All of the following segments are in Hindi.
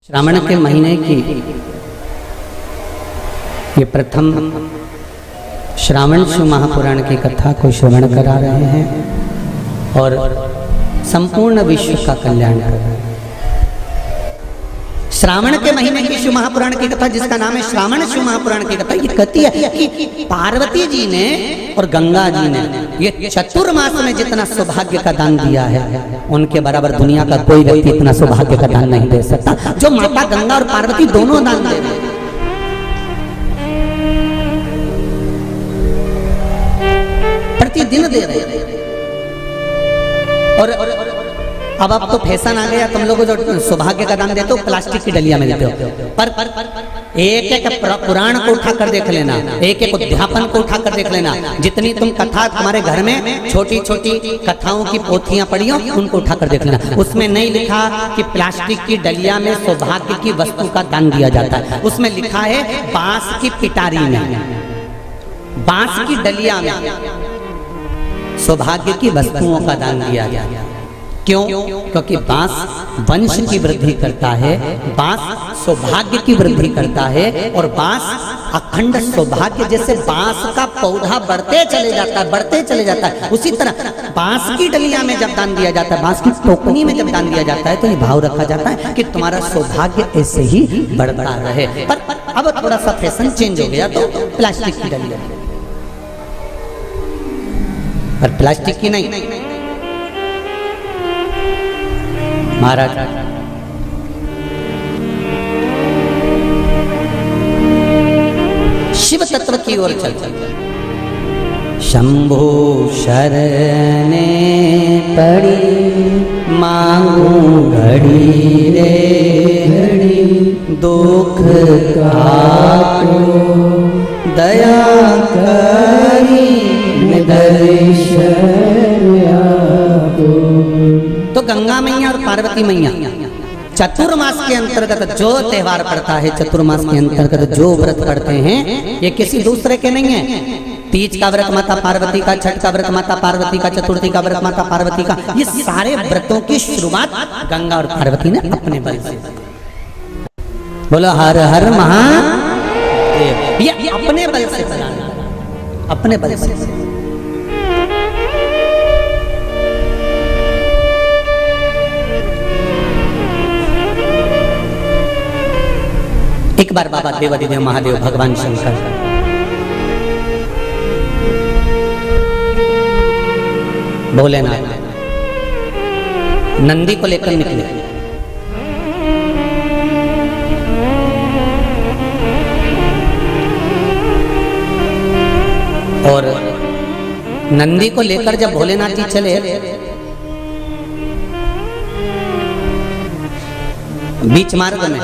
श्रावण के महीने की ये प्रथम श्रावण शिव महापुराण की कथा को श्रवण करा रहे हैं और संपूर्ण विश्व का कल्याण कर रहे हैं। श्रावण के महीने की शिव महापुराण की कथा जिसका नाम है श्रावण शिव महापुराण की कथा, ये कहती है कि पार्वती जी ने और गंगा जी ने ये चतुर्मास में जितना सौभाग्य का दान दिया है उनके बराबर दुनिया का कोई व्यक्ति इतना सौभाग्य का दान नहीं दे सकता जो माता गंगा और पार्वती दोनों दान दे रहे हैं। प्रतिदिन दे रहे हैं। और अब तो फैशन आ गया, तुम लोग जो सौभाग्य का दान देते हो प्लास्टिक की डलिया में देते हो, पर एक एक पुराण को उठा कर देख लेना, एक एक उद्यापन को उठा कर देख लेना, जितनी तुम कथा तुम्हारे घर में छोटी छोटी कथाओं की पोथियां पड़ी हो उनको उठा कर देख लेना, उसमें नहीं लिखा कि प्लास्टिक की डलिया में सौभाग्य की वस्तु का दान दिया जाता है। उसमें लिखा है बांस की पिटारी में, बांस की डलिया में सौभाग्य की वस्तुओं का दान दिया जाता है। क्यों? क्योंकि बांस वंश की वृद्धि करता है, बांस सौभाग्य की वृद्धि करता है और बांस अखंड सौभाग्य, जैसे बांस का पौधा बढ़ते चले जाता है, बढ़ते चले जाता है, उसी तरह बांस की डलिया में जब दान दिया जाता है, बांस की टोकनी में जब दान दिया जाता है तो ये भाव रखा जाता है कि तुम्हारा सौभाग्य ऐसे ही बढ़ता रहे। पर अब थोड़ा सा फैशन चेंज हो गया तो प्लास्टिक की डलिया, पर प्लास्टिक की नहीं। महाराज शिव तत्व की ओर चल शंभो शरणे पड़ी मांगू घड़ी रे घड़ी, दुख काटो दया करी दर्शन। तो गंगा मैया और पार्वती मैया चतुर्मास के अंतर्गत जो त्योहार पड़ता है, चतुर्मास के अंतर्गत जो व्रत पड़ते हैं, ये किसी दूसरे के नहीं है। तीज का व्रत माता पार्वती का, छठ का व्रत माता पार्वती का, चतुर्थी का व्रत माता पार्वती का, ये सारे व्रतों की शुरुआत गंगा और पार्वती ने अपने बल से। बोलो हर हर महादेव। ये अपने बल से बनाना, अपने बल से। एक बार बाबा देवादिदेव महादेव भगवान शंकर भोलेनाथ नंदी को लेकर निकले और नंदी को लेकर जब भोलेनाथ जी चले, बीच मार्ग में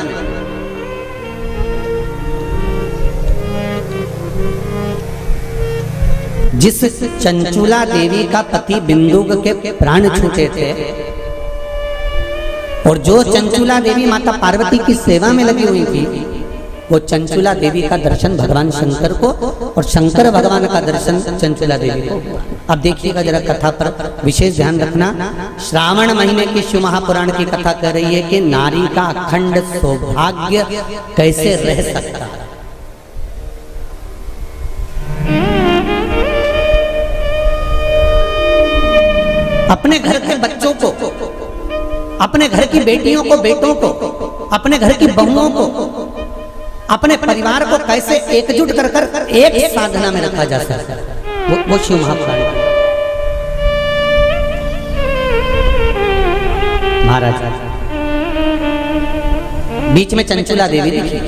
जिस चंचुला देवी का पति बिंदुक के प्राण छूटे थे और जो चंचुला देवी माता पार्वती की सेवा में लगी हुई थी, वो चंचुला देवी का दर्शन भगवान शंकर को और शंकर भगवान का दर्शन चंचुला देवी को। अब देखिएगा जरा कथा पर विशेष ध्यान रखना। श्रावण महीने की शिव महापुराण की कथा कर रही है कि नारी का अखंड सौभाग्य कैसे रह सकता है। अपने घर के बच्चों को, अपने घर की बेटियों को, बेटों को, अपने घर की बहुओं को, अपने परिवार को कैसे एकजुट कर कर एक साधना में रखा जा सकता है, वो शिव महापुराण। महाराज बीच में चंचुला देवी दिखी,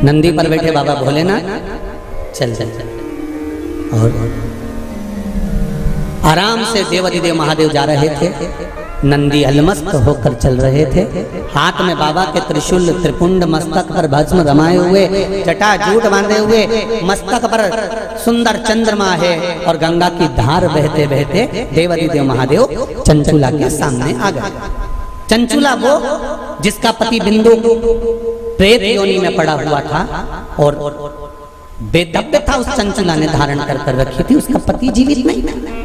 नंदी पर बैठे बाबा भोलेनाथ चल चल चल और आराम से देवादिदेव महादेव जा रहे थे। नंदी अलमस्त होकर चल रहे थे, हाथ में बाबा के त्रिशूल त्रिपुंड, मस्तक पर भस्म रमाए हुए, जटाजूट बांधे हुए, मस्तक पर सुंदर चंद्रमा है और गंगा की धार बहते बहते देवादिदेव महादेव चंचुला के सामने आ गए। चंचुला वो जिसका पति बिंदु प्रेत योनि में पड़ा हुआ था और बेदब्य था, उस चंचुला ने धारण कर रखी थी, उसका पति जीवित नहीं था।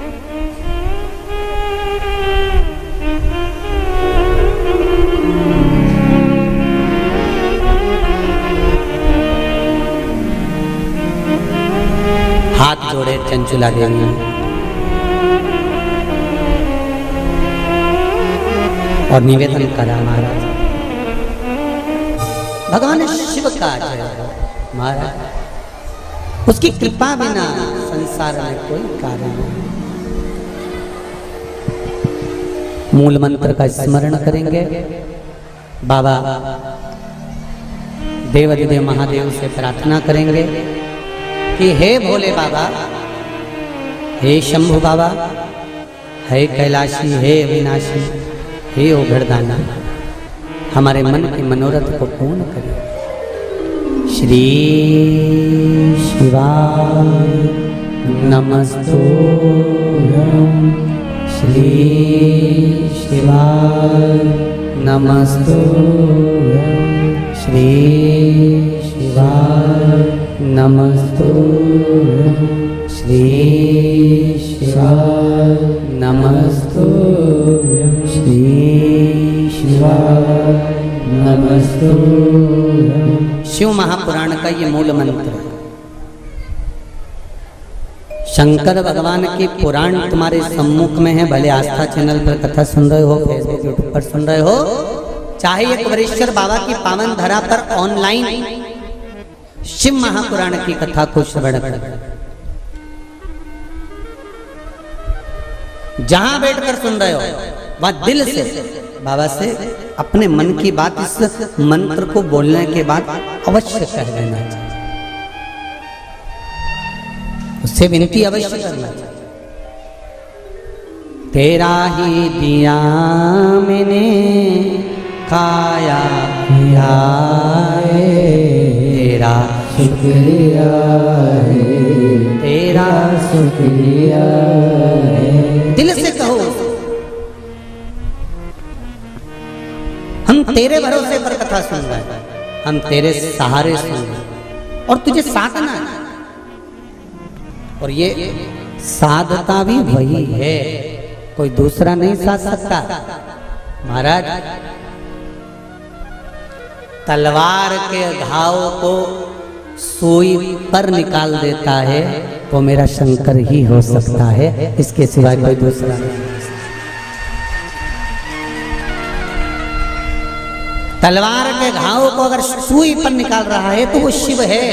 हाथ जोड़े चंचुला देवी और निवेदन करा, महाराज भगवान शिव का जय महाराज, उसकी कृपा बिना संसार में कोई कार्य नहीं। मूल मंत्र का स्मरण करेंगे। बाबा देवाधिदेव महादेव से प्रार्थना करेंगे कि हे भोले बाबा, हे शंभु बाबा, हे कैलाशी, हे अविनाशी, हे ओघड़दाना, हमारे मन के मनोरथ को पूर्ण करें। श्री शिवाय नमस्तुभ्यं, श्री शिवाय नमस्तुभ्यं, श्री शिवाय नमस्तुभ्यं, श्री शिवाय नमस्तुभ्यं, श्री शिवाय नमस्तुभ्यं। शिव महापुराण का ये मूल मंत्र है। शंकर भगवान के पुराण तुम्हारे सम्मुख में है, भले आस्था चैनल पर कथा सुन रहे हो, फेसबुक यूट्यूब पर सुन रहे हो, चाहे एक वरेश्वर बाबा की पावन धरा पर ऑनलाइन शिव महापुराण की कथा को श्रवण कर, जहां बैठकर सुन रहे हो वह दिल से बाबा से अपने मन की बात इस मंत्र को बोलने के बाद अवश्य कह देना चाहिए, उससे विनती अवश्य करना चाहिए। तेरा ही दिया मैंने खाया पिया है, तेरा शुक्रिया है, तेरा शुक्रिया है। दिल से कहो, हम तेरे भरोसे पर कथा सुन रहे हैं, हम तेरे सहारे सुन रहे हैं और तुझे साधना है। और ये साधता भी वही है, कोई दूसरा नहीं साध सकता। महाराज तलवार के घाव को सुई पर निकाल देता है तो मेरा शंकर ही हो सकता है, इसके सिवाय कोई दूसरा नहीं। तलवार के घाव को अगर सुई पर निकाल रहा है तो वो शिव है।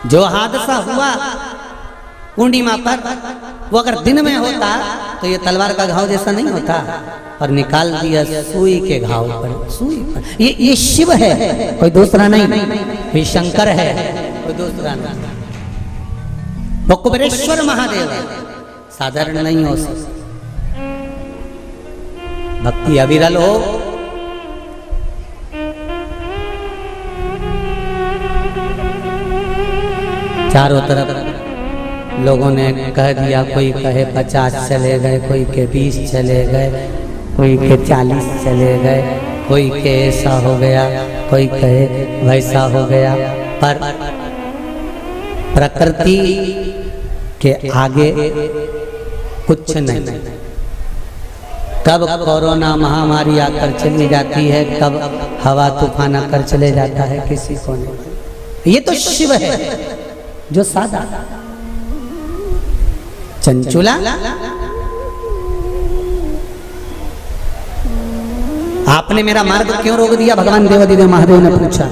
जो हादसा हुआ पूर्णिमा पर, वो अगर दिन में होता तो ये तलवार का घाव जैसा नहीं होता, और निकाल दिया सुई के घाव पर, सुई पर। ये शिव है, कोई दूसरा नहीं। ये शंकर है, कोई दूसरा नहीं। वो कुबेरेश्वर महादेव है, साधारण नहीं हो सकता। भक्ति अविरल हो, चारों तरफ लोगों ने कह दिया, कोई कहे 50 चले गए, कोई के 20 चले गए, कोई के 40 चले गए, कोई के ऐसा हो गया, कोई कहे वैसा हो गया। पर प्रकृति के आगे कुछ नहीं। कब कोरोना महामारी आकर चली जाती है, कब हवा तूफान आकर चले जाता है, किसी को नहीं। ये तो शिव है जो साधा। चंचुला आपने मेरा मार्ग क्यों रोक दिया? भगवान देवाधिदेव महादेव ने पूछा।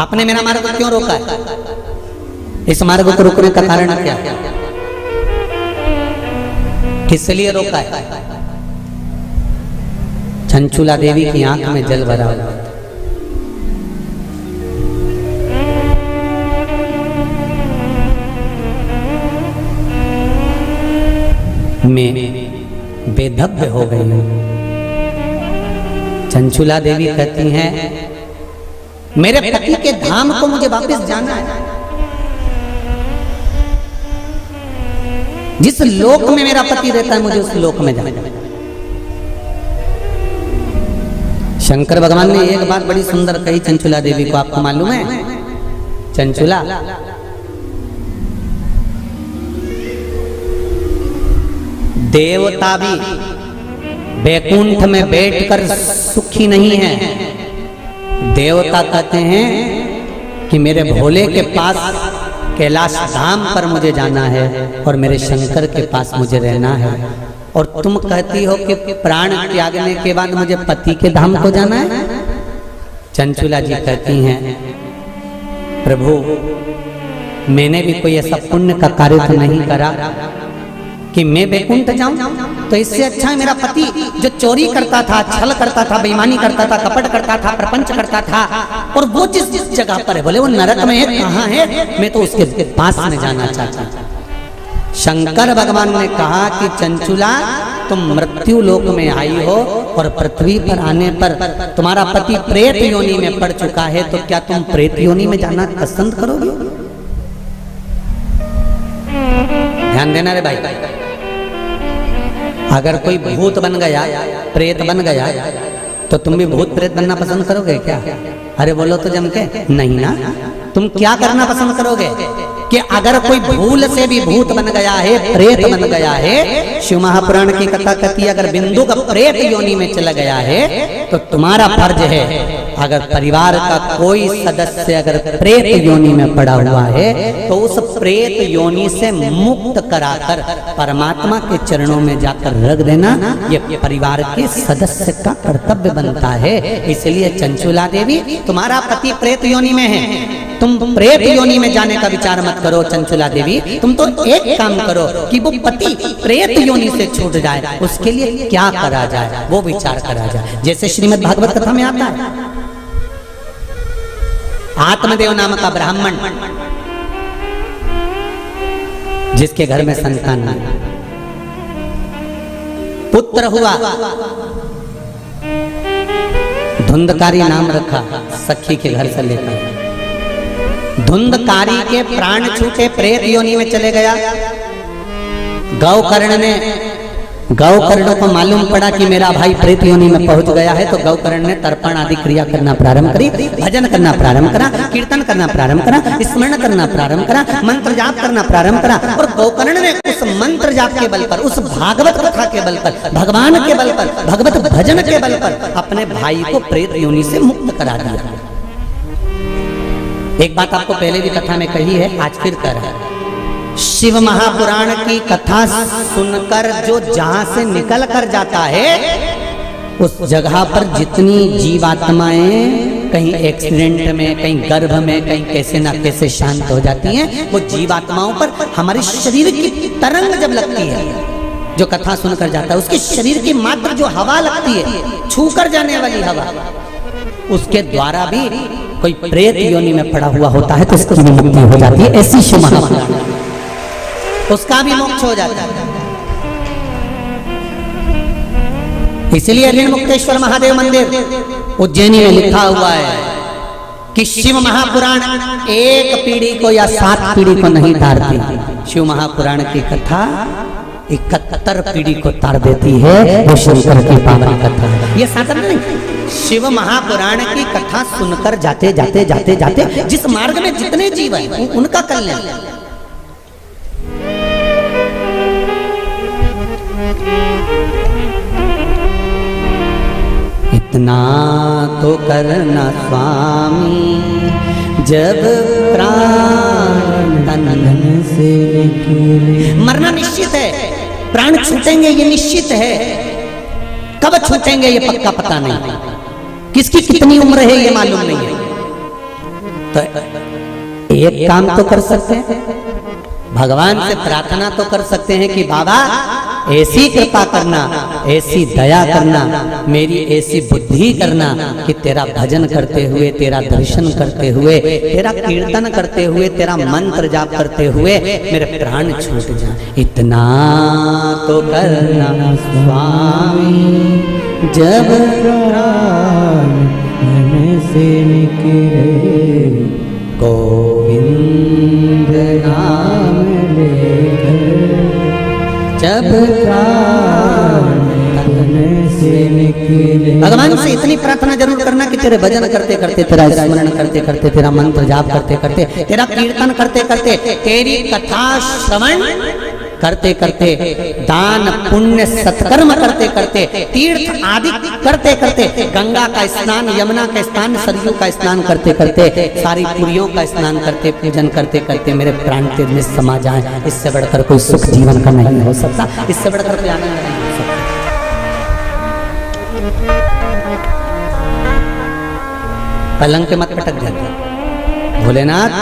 आपने मेरा मार्ग क्यों रोका है? इस मार्ग को रोकने का कारण क्या? किस लिए रोका है? चंचुला देवी की आंख में जल भरा हुआ था। मैं बेधव्य हो गई हूं। चंचुला देवी कहती हैं, मेरे पति के धाम को मुझे वापस जाना है। जिस लोक में मेरा पति रहता है, मुझे उस लोक में जाना है। शंकर भगवान ने एक बात बड़ी सुंदर कही चंचुला देवी को, आपको मालूम है? चंचुला, देवता भी बैकुंठ में बैठकर सुखी नहीं है। देवता कहते हैं कि मेरे भोले के पास कैलाश धाम पर मुझे जाना है और मेरे शंकर के पास मुझे रहना है, और तुम कहती हो कि प्राण त्यागने के बाद मुझे पति के धाम को जाना है। चंचुला जी कहती हैं, प्रभु मैंने भी कोई ऐसा पुण्य का कार्य तो नहीं करा कि मैं बैकुंठ जाऊं, तो इससे अच्छा है मेरा पति जो चोरी करता था, छल करता था, बेईमानी करता था, कपट करता था, प्रपंच करता था, और वो जिस जगह पर है, बोले वो नरक में है, कहाँ है, मैं तो उसके पास में जाना चाहता था। शंकर भगवान ने कहा कि चंचुला तुम मृत्यु लोक में आई हो और पृथ्वी पर आने पर तुम्हारा पति प्रेत योनि में पड़ चुका है, तो क्या तुम प्रेत योनि में जाना पसंद करोगे? ध्यान देना रे भाई, अगर कोई भूत बन गया, प्रेत बन गया, तो तुम भी भूत प्रेत बनना पसंद करोगे क्या? अरे बोलो तो जम के नहीं ना। तुम क्या करना पसंद करोगे कि अगर कोई भूल से भी भूत बन गया है, प्रेत बन गया है, शिव महापुराण की कथा कहती है अगर बिंदु का प्रेत योनि में चला गया है तो तुम्हारा फर्ज है, अगर परिवार का कोई सदस्य अगर प्रेत योनि में पड़ा हुआ है तो उस प्रेत योनि से मुक्त कराकर परमात्मा के चरणों में जाकर रख देना, ये परिवार के सदस्य का कर्तव्य बनता है। इसलिए चंचुला देवी, तुम्हारा पति प्रेत योनि में है, तुम प्रेत योनि में जाने का विचार मत करो। चंचुला देवी, तुम तो एक काम करो कि वो पति प्रेत योनि से छूट जाए, उसके लिए क्या करा जाए वो विचार करा जाए। जैसे श्रीमद् भागवत कथा में आता है, आत्मदेव नाम का ब्राह्मण जिसके घर में संतान नहीं, पुत्र हुआ, धुंधकारी नाम रखा, सखी के घर से लेकर। धुंधकारी के प्राण छूटे, प्रेत योनि में चले गया। गौकर्ण को मालूम पड़ा कि मेरा भाई प्रेत योनि में पहुंच गया है, तो गौकर्ण ने तर्पण आदि क्रिया करना प्रारंभ करी, भजन करना प्रारंभ करा, कीर्तन करना प्रारंभ करा, स्मरण करना प्रारंभ करा, मंत्र जाप करना प्रारंभ करा। और गौकर्ण ने उस मंत्र जाप के बल पर, उस भागवत कथा के बल पर, भगवान के बल पर, भगवत भजन के बल पर अपने भाई को प्रेत योनि से मुक्त करा दिया। एक बात आपको पहले भी कथा में कही है, आज फिर कर रहा है। शिव महापुराण की कथा सुनकर जो जहां से निकल कर जाता है, उस जगह पर जितनी जीवात्माएं कहीं एक्सीडेंट में, कहीं गर्भ में, कहीं कैसे ना कैसे शांत हो जाती हैं, वो जीवात्माओं पर हमारे शरीर की तरंग जब लगती है, जो कथा सुनकर जाता है, उसके शरीर की मात्र जो हवा लगती है, छूकर जाने वाली हवा, उसके द्वारा भी कोई प्रेत योनि में पड़ा हुआ होता है तो उसकी भी मुक्ति हो जाती है। ऐसी शिव महापुराण, उसका भी मोक्ष हो जाता है। इसलिए ऋण मुक्तेश्वर महादेव मंदिर उज्जैनी में लिखा हुआ है कि शिव महापुराण एक पीढ़ी को या 7 पीढ़ी को नहीं तारती। शिव महापुराण की कथा 71 पीढ़ी को तार देती है। वो शंकर की पावन कथा है, ये साधारण नहीं। शिव महापुराण की कथा सुनकर जाते जाते जाते जाते जिस मार्ग में जितने जीव हैं उनका कल्याण। इतना तो करना स्वामी जब प्राण तन से निकले। मरना निश्चित है, प्राण छूटेंगे ये निश्चित है, कब छूटेंगे ये पक्का पता नहीं, किसकी कितनी उम्र है ये मालूम नहीं है। तो एक काम तो कर सकते हैं, भगवान से प्रार्थना तो कर सकते हैं कि बाबा ऐसी कृपा करना, ऐसी दया करना, मेरी ऐसी बुद्धि करना कि तेरा भजन करते हुए, तेरा दर्शन करते हुए, तेरा कीर्तन करते हुए, तेरा मंत्र जाप करते हुए मेरे प्राण छूट जाए। इतना तो करना स्वामी जब प्राण मन से निकले, गोविंद नाम लेकर जब प्राण तन से निकले। भगवान से इतनी प्रार्थना जरूर करना कि तेरे भजन करते करते, तेरा स्मरण करते करते, तेरा मंत्र जाप करते करते, तेरा कीर्तन करते करते, तेरी कथा श्रवण करते करते, दान पुण्य सत्कर्म करते करते, तीर्थ आदि करते करते, गंगा का स्नान, यमुना का स्नान, सरयू का स्नान करते करते, सारी पुरियों का स्नान करते, पूजन करते करते मेरे प्राण तेज में समा जाए, इससे बढ़कर कोई सुख जीवन का नहीं हो सकता, इससे बढ़कर कोई आनंद नहीं हो सकता। पलंग पे मत पटक जाते भोलेनाथ,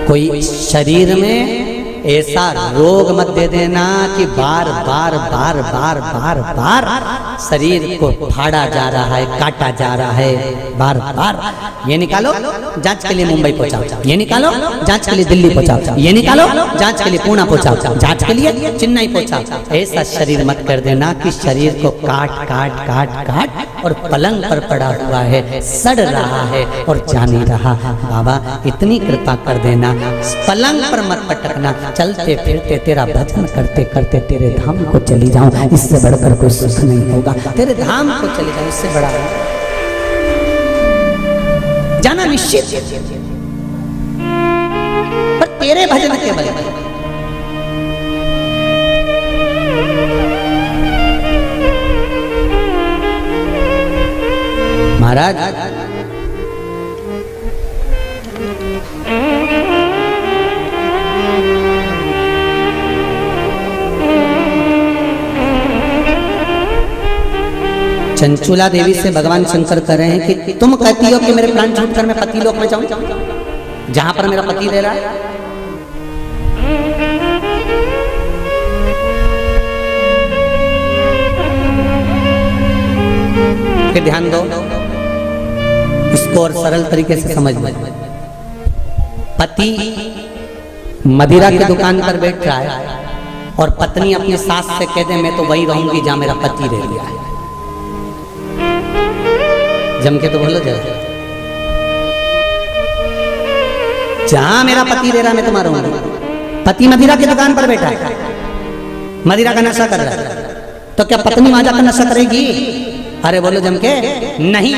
कोई शरीर में ऐसा रोग मत दे देना कि बार बार बार बार बार बार शरीर को फाड़ा जा रहा है, काटा जा रहा है, बार बार। ये निकालो जांच के लिए मुंबई पहुंचाओ, ये निकालो जांच के लिए दिल्ली पहुंचाओ, ये निकालो जांच के लिए पुणे पहुंचाओ, जांच के लिए चेन्नई पहुंचाओ। ऐसा शरीर मत कर देना कि शरीर को काट काट काट काट और पलंग पर पड़ा हुआ है, सड़ रहा है और जा नहीं रहा। बाबा इतनी कृपा कर देना, पलंग पर मत पटकना, चलते फिरते तेरा भजन करते करते तेरे धाम को चली जाऊं, इससे बढ़कर कोई सुख नहीं होगा। तेरे धाम को चली जाऊं, इससे बड़ा जाना निश्चित, पर तेरे भजन के बल पर। महाराज चंचुला देवी से भगवान शंकर कह रहे हैं कि तुम कहती हो कि मेरे प्राण छूटकर मैं पति लोक में जाऊं, जहां पर मेरा पति रह रहा है। फिर ध्यान दो, इसको और सरल तरीके से समझ लो। पति मदिरा की दुकान पर बैठ रहा है और पत्नी अपनी सास से कह दे मैं तो वही रहूंगी जहां मेरा पति रह गया है। जम के तो बोलो जरा, जहां मेरा पति रह रहा मैं तुम्हारा रहूंगा। पति मदिरा की दुकान पर बैठा है, मदिरा का नशा कर रहा है, तो क्या पत्नी वहां जाकर नशा करेगी? अरे बोलो जम के, नहीं।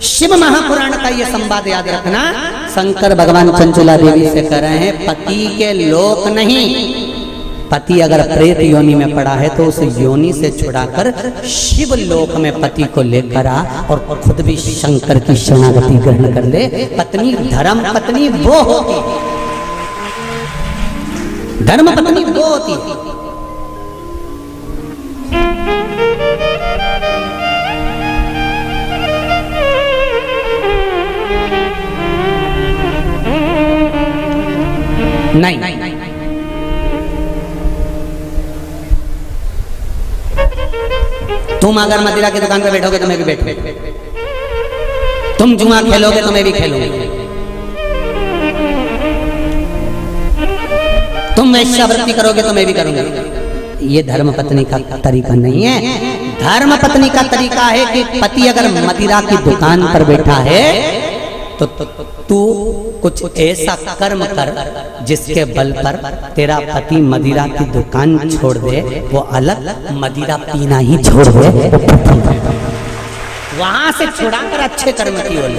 शिव महापुराण का ये संवाद याद रखना, शंकर भगवान चंचुला देवी से कह रहे हैं पति के लोक नहीं, पति अगर प्रेत योनि में पड़ा है तो उस योनि से छुड़ाकर शिव लोक में पति को लेकर आ और खुद भी शंकर की शरणागति ग्रहण कर ले। पत्नी धर्म पत्नी वो होती, धर्म पत्नी वो होती। नहीं, तुम अगर मदिरा की दुकान पर बैठोगे तो मैं भी बैठूंगा, तुम जुआ खेलोगे तो मैं भी खेलूंगी, तुम वेश्यावृत्ति करोगे तो मैं भी करूंगी। ये धर्म पत्नी का तरीका नहीं है। धर्म पत्नी का तरीका है कि पति अगर मदिरा की दुकान पर बैठा है तो तू कुछ ऐसा कर्म कर जिसके बल पर तेरा पति मदिरा की दुकान छोड़ दे, वो अलग मदिरा पीना ही छोड़ दे, वहां से छुड़ाकर अच्छे कर्म की ओर।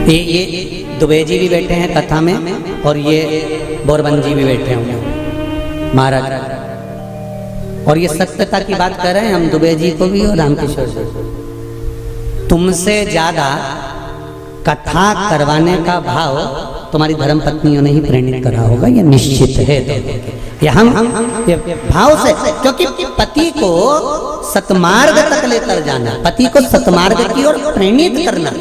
ये दुबे जी भी बैठे हैं कथा में और ये बोरबन जी भी बैठे होंगे महाराज, और ये सत्यता की बात कर रहे हैं हम दुबे जी को भी और रामकिशोर जी। तुमसे ज्यादा कथा करवाने का भाव तुम्हारी धर्म पत्नियों ने ही प्रेरित करा होगा, ये निश्चित है। ये हम ये भाव से, क्योंकि पति को सतमार्ग तक लेकर जाना, पति को सतमार्ग की ओर प्रेरित करना।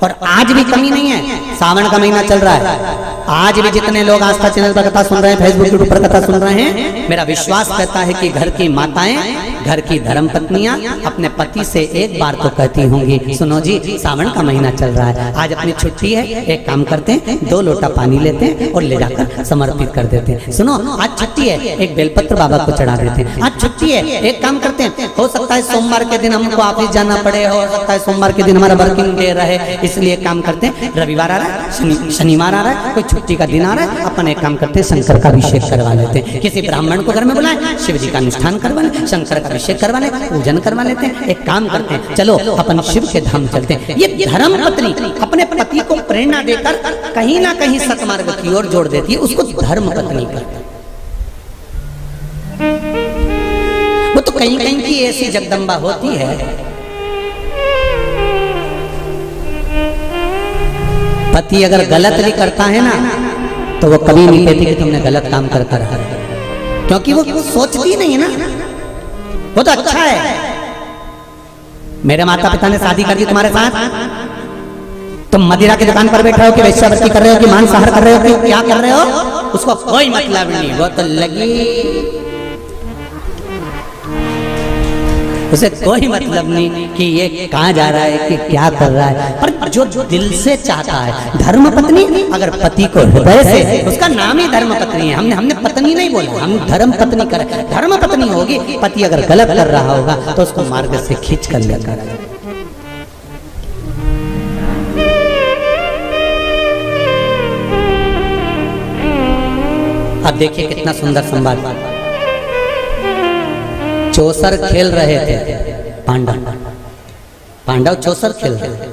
और आज भी कमी नहीं है, सावन का महीना चल रहा है, आज भी जितने लोग आस्था चैनल पर कथा सुन रहे हैं, फेसबुक यूट्यूब पर कथा सुन रहे हैं, मेरा विश्वास कहता है कि घर की माताएं, घर की धर्म पत्नियां अपने पति से एक बार तो कहती होंगी, सुनो जी सावन का महीना चल रहा है, आज अपनी छुट्टी है, एक काम करते हैं 2 लोटा पानी लेते हैं और ले जाकर समर्पित कर देते हैं। सुनो आज छुट्टी है, एक बेलपत्र बाबा को चढ़ा देते हैं। आज छुट्टी है, एक काम करते हैं, हो सकता है सोमवार के दिन हमको ऑफिस जाना पड़े, हो सकता है सोमवार के दिन हमारा वर्किंग डे रहे, इसलिए काम करते हैं रविवार आ रहा है, शनिवार आ रहा है, कोई छुट्टी का दिन आ रहा है, अपन एक काम करते हैं शंकर का अभिषेक करवा लेते हैं। किसी ब्राह्मण को घर में बुलाएं, शिव जी का अनुष्ठान करवा लें, शंकर का अभिषेक करवा लेते हैं, पूजन करवा लेते हैं। एक काम करते हैं, चलो अपन शिव के धाम चलते हैं। ये धर्म पत्नी अपने पति को प्रेरणा देकर कहीं ना कहीं सतमार्ग की ओर जोड़ देती है, उसको धर्म पत्नी कहते हैं। वो तो कहीं कहीं की ऐसी जगदम्बा होती है, पति अगर गलत भी करता है ना तो वो कभी नहीं कहती कि तुमने गलत काम करता रहा, क्योंकि वो सोचती नहीं है ना, वो तो अच्छा है। मेरे माता पिता ने शादी कर दी तुम्हारे साथ, तुम मदिरा की दुकान पर बैठे हो कि वेश्यावृत्ति कर रहे हो कि मांसाहार कर रहे हो कि क्या कर रहे हो, उसको कोई मतलब नहीं। वो तो लगी, उसे कोई मतलब नहीं कि ये कहाँ जा रहा है कि क्या कर रहा है, पर जो दिल से चाहता है। धर्म पत्नी अगर पति को हृदय से, उसका नाम ही धर्म पत्नी है। हमने पत्नी नहीं बोला, हम धर्म पत्नी कर, धर्म पत्नी होगी। पति अगर गलत कर रहा होगा तो उसको मार्ग से खींच कर लेकर। अब देखिए कितना सुंदर संवाद। चौसर खेल रहे थे पांडव चौसर खेल रहे थे।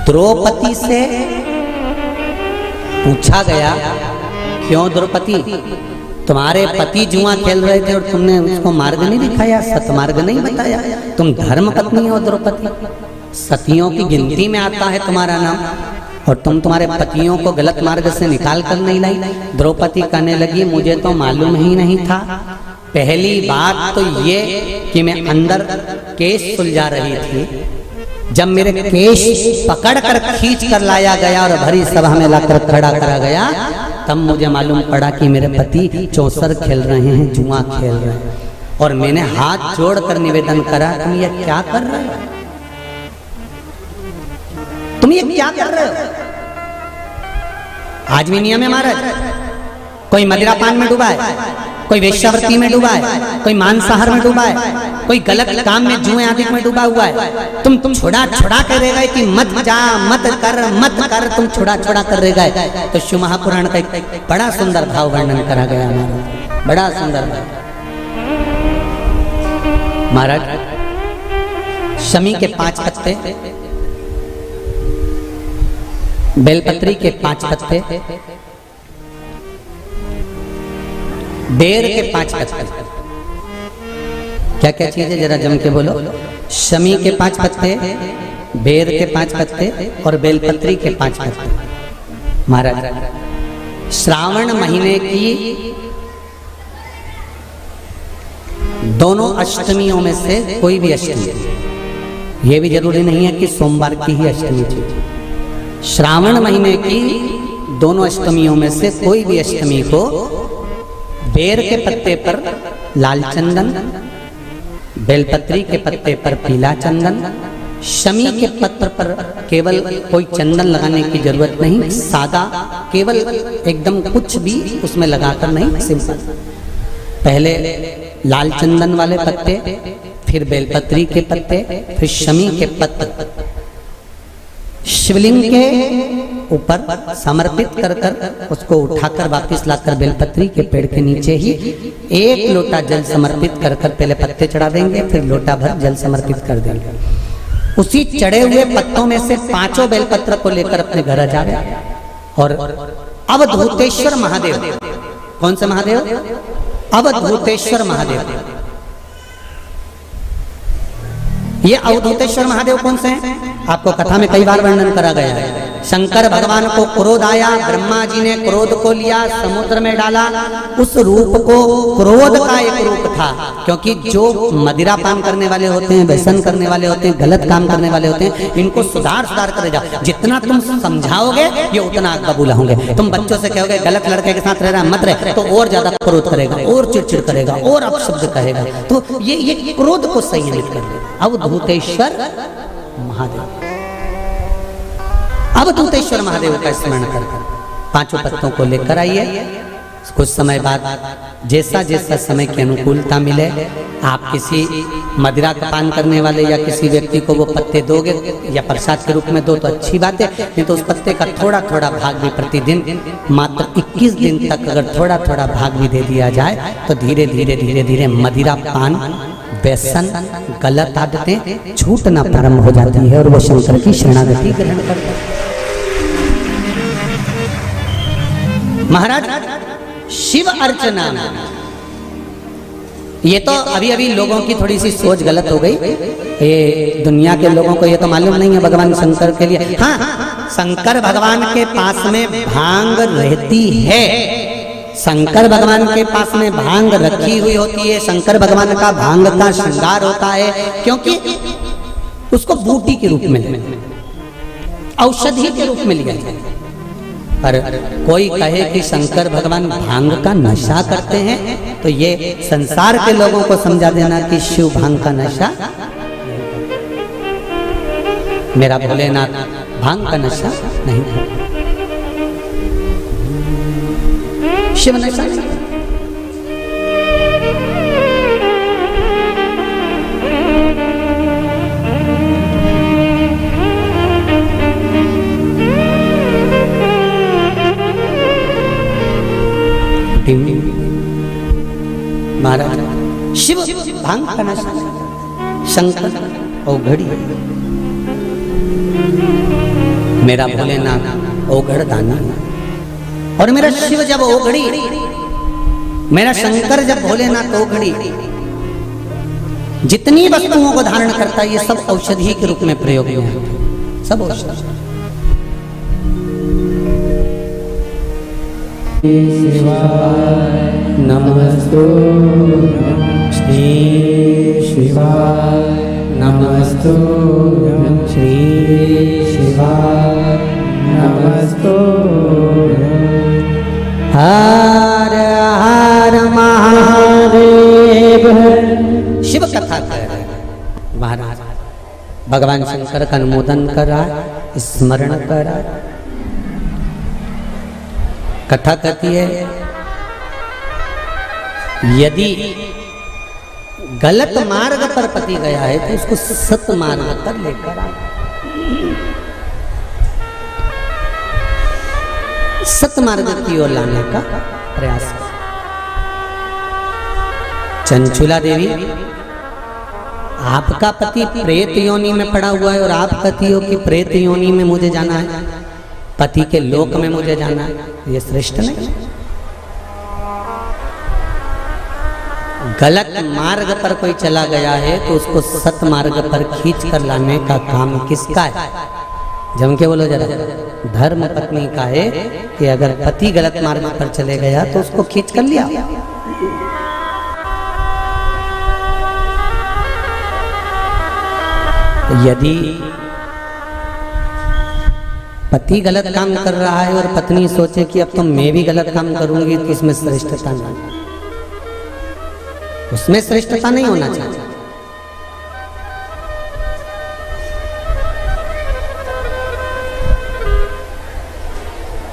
द्रौपदी से पूछा गया, क्यों द्रौपदी, तुम्हारे पति जुआ खेल रहे थे और तुमने उसको मार्ग नहीं दिखाया, सतमार्ग नहीं बताया। तुम धर्म पत्नी हो द्रौपदी, सतियों की गिनती में आता है तुम्हारा नाम, और तुम तुम्हारे पतियों को गलत मार्ग से निकाल कर नहीं लाई। द्रौपदी कहने लगी, मुझे तो मालूम ही नहीं था। पहली बात तो ये कि मैं अंदर केश सुलझा रही थी, जब मेरे केश पकड़ कर खींच कर लाया गया और भरी सभा में लाकर खड़ा करा गया, तब मुझे मालूम पड़ा कि मेरे पति चौसर खेल रहे हैं, जुआ खेल रहे हैं। और मैंने हाथ जोड़कर निवेदन करा, तुम ये क्या कर रहे हो, तुम ये क्या कर रहे हो। आज भी नियम है महाराज, कोई मदिरा पान में डूबा है, कोई वेश्यावृत्ति में डूबा है, कोई मांसाहार में डूबा है, कोई गलत काम में जुए आदि में डूबा हुआ है। तुम छुड़ा कर रह गए कि मत जा, मत कर, तुम छुड़ा कर रह गए। तो शिव महापुराण का एक बड़ा सुंदर भाव वर्णन करा गया महाराज, बड़ा सुंदर भाव। महाराज शमी के 5 पत्ते, बेलपत्री के 5 पत्ते, बेर के 5 पत्ते, क्या क्या चीज है जरा जम के बोलो। शमी के 5 पत्ते, बेर के 5 पत्ते और बेलपत्री के 5 पत्ते। महाराज श्रावण महीने की दोनों अष्टमियों में से कोई भी अष्टमी, ये भी जरूरी नहीं है कि सोमवार की ही अष्टमी थी। श्रावण महीने की दोनों अष्टमियों में से कोई भी अष्टमी को बेर के पत्ते पर लाल चंदन, बेलपत्री के पत्ते पर पीला चंदन, शमी के पत्र पर केवल कोई चंदन लगाने की जरूरत नहीं, सादा केवल एकदम कुछ भी उसमें लगाकर नहीं, सिंपल। पहले लाल चंदन वाले पत्ते, फिर बेलपत्री के पत्ते, फिर शमी के पत्र शिवलिंग के ऊपर समर्पित कर उसको उठाकर वापस लाकर बेलपत्री के पेड़ के नीचे ही 1 लोटा जल समर्पित कर पहले पत्ते चढ़ा देंगे, फिर लोटा भर जल समर्पित कर देंगे। उसी चढ़े हुए पत्तों में से 5 बेलपत्र को लेकर अपने घर जा रहे। और अवधूतेश्वर महादेव, कौन से महादेव, अवधूतेश्वर महादेव। ये अवधूतेश्वर महादेव कौन से हैं? आपको कथा में कई बार वर्णन करा गया है। शंकर भगवान को क्रोध आया, ब्रह्मा जी ने क्रोध को लिया, समुद्र में डाला। उस रूप को क्रोध का एक रूप था, क्योंकि जो मदिरा पान करने वाले होते हैं, व्यसन करने वाले होते हैं, गलत काम करने वाले होते हैं, इनको सुधार कर जाओ। जितना तुम समझाओगे ये उतना कबूल होंगे। तुम बच्चों से कहोगे गलत लड़के के साथ रह रहा मत रहे, तो और ज्यादा क्रोध करेगा, और चिड़चिड़ करेगा, और अपशब्द कहेगा। तो ये क्रोध को संयमित कर देगा। अवधूतेश्वर महादेव, अवधूतेश्वर महादेव का स्मरण कर 5 पत्तों को लेकर आइए, कुछ समय बाद जैसा जैसा समय की अनुकूलता मिले, आप किसी मदिरा का पान करने वाले या किसी व्यक्ति को वो पत्ते दोगे या प्रसाद के रूप में दो तो अच्छी बात है, नहीं तो उस पत्ते का थोड़ा थोड़ा भाग भी प्रतिदिन मात्र 21 दिन तक अगर थोड़ा थोड़ा भाग भी दे दिया जाए तो धीरे धीरे धीरे धीरे मदिरा पान, व्यसन, गलत आदतें छूटना प्रारंभ हो जाती है और वो शंकर की शरणागति ग्रहण करते हैं। महाराज शिव अर्चना, ये तो अभी अभी लोगों की थोड़ी सी सोच गलत हो गई। ये दुनिया के लोगों को ये तो मालूम नहीं है भगवान शंकर के लिए, हाँ शंकर भगवान के पास में भांग रहती है, शंकर भगवान के पास में भांग रखी हुई होती है, शंकर भगवान का भांग का श्रृंगार होता है, क्योंकि उसको बूटी के रूप में, औषधि के रूप में लिया जाए। पर कोई कहे कि शंकर भगवान भांग का नशा करते हैं तो ये संसार के लोगों को समझा देना कि शिव भांग का नशा, मेरा भोलेनाथ भांग का नशा नहीं करते, शिव नशा नहीं। महाराज शिव भांग का नशा, शंकर औघड़ी, मेरा भोलेनाथ औघड़ दानी, और मेरा शिव जब औघड़ी, मेरा शंकर जब भोलेनाथ औघड़ी, जितनी वस्तुओं को धारण करता है ये सब औषधि के रूप में प्रयोग में, सब औषधि। शिवाय नमस्तुभ्यं, श्री शिवाय नमस्तुभ्यं, श्री शिवाय नमस्तुभ्यं। हर हर महादेव। शिव कथा कर रहे महाराज, भगवान शंकर का अनुमोदन कर रहा है, स्मरण कर रहा है। कथा कहती है यदि गलत मार्ग पर पति गया है तो उसको सत मार्ग पर लेकर आए, सत मार्ग की ओर लाने का प्रयास कर। चंचुला देवी, आपका पति प्रेत योनि में पड़ा हुआ है और आप कहती हो कि प्रेत योनि में मुझे जाना है, पति के लोक में मुझे जाना है, ये श्रेष्ठ नहीं। गलत मार्ग पर कोई चला गया है तो उसको सत मार्ग पर खींच कर लाने का काम किसका है? जम के बोलो जरा। धर्म पत्नी का है कि अगर पति गलत मार्ग पर चले गया तो उसको खींच कर लिया। यदि पति गलत काम कर रहा है और पत्नी सोचे कि अब तो मैं भी गलत काम करूंगी तो इसमें श्रेष्ठता नहीं, उसमें श्रेष्ठता नहीं होना चाहिए।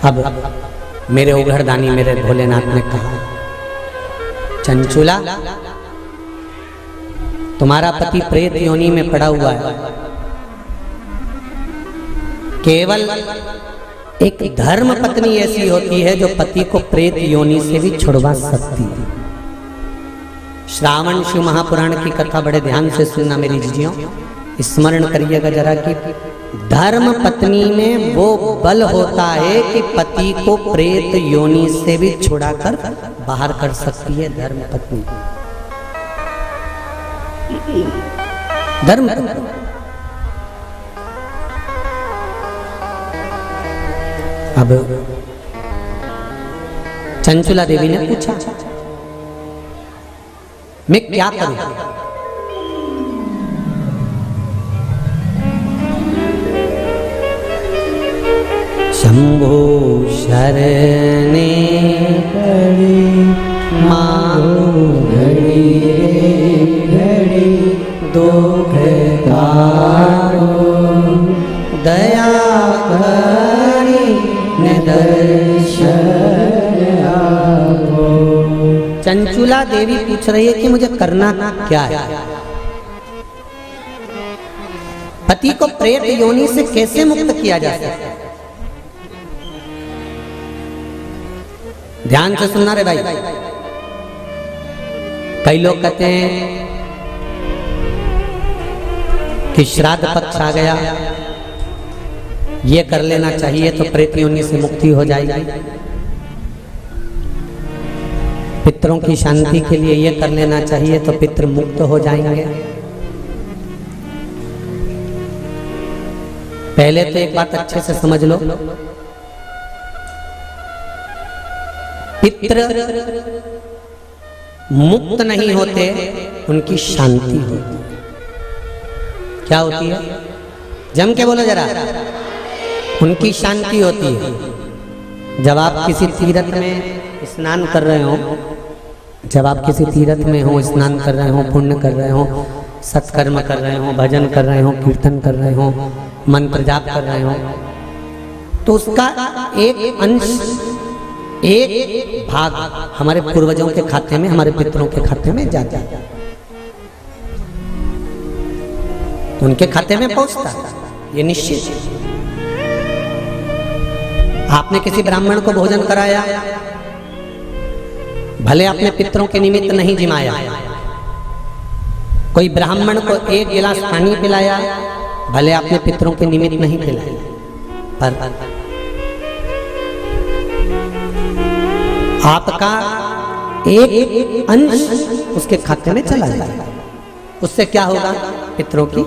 अब मेरे उघड़दानी मेरे भोलेनाथ ने कहा, चंचुला तुम्हारा पति प्रेत योनि में पड़ा हुआ है, केवल एक धर्म पत्नी ऐसी होती है जो पति को प्रेत योनि से भी छुड़वा सकती है। श्रावण शिव महापुराण की कथा बड़े ध्यान से सुनना मेरी जीजियों, स्मरण करिएगा जरा कि धर्म पत्नी में वो बल होता है कि पति को प्रेत योनि से भी छुड़ाकर बाहर कर सकती है। धर्म पत्नी, धर्म पत्नी। अब चंचुला देवी ने पूछा मैं क्या करूं? शंभो शरणे पड़ी मांगो घड़ी घड़ी दुख तारो, दया घड़ी दर्शन आओ। चंचुला देवी पूछ रही है कि मुझे करना क्या है। पति को प्रेत योनि से कैसे मुक्त किया जा सकता है? ध्यान से सुनना रे भाई। कई लोग कहते हैं कि श्राद्ध पक्ष आ गया, ये कर लेना चाहिए तो प्रेत योनि से मुक्ति हो जाएगी। पितरों की शांति के लिए ये कर लेना चाहिए तो पितृ मुक्त हो जाएंगे। पहले तो एक बात अच्छे से समझ लो, पितृ मुक्त नहीं होते, उनकी शांति होती है। क्या होती है? जम के बोलो जरा। उनकी शांति होती है। जब आप किसी तीर्थ में स्नान कर रहे हो, जब आप किसी तीर्थ में हो, स्नान कर रहे हो, पुण्य कर रहे हो, सत्कर्म कर रहे हो, भजन कर रहे हो, कीर्तन कर रहे हो, मंत्र जाप कर रहे हो, तो उसका एक अंश, एक भाग हमारे पूर्वजों के खाते में, हमारे पितरों के खाते में जाता है, तो उनके खाते में पहुंचता है, ये निश्चित है। आपने किसी ब्राह्मण को भोजन कराया, भले आपने पितरों के निमित्त नहीं जिमाया, कोई ब्राह्मण को एक गिलास पानी पिलाया, भले आपने पितरों के निमित्त नहीं पिलाया, पर आपका एक अंश उसके खाते में चला जाएगा। उससे क्या होगा? पितरों की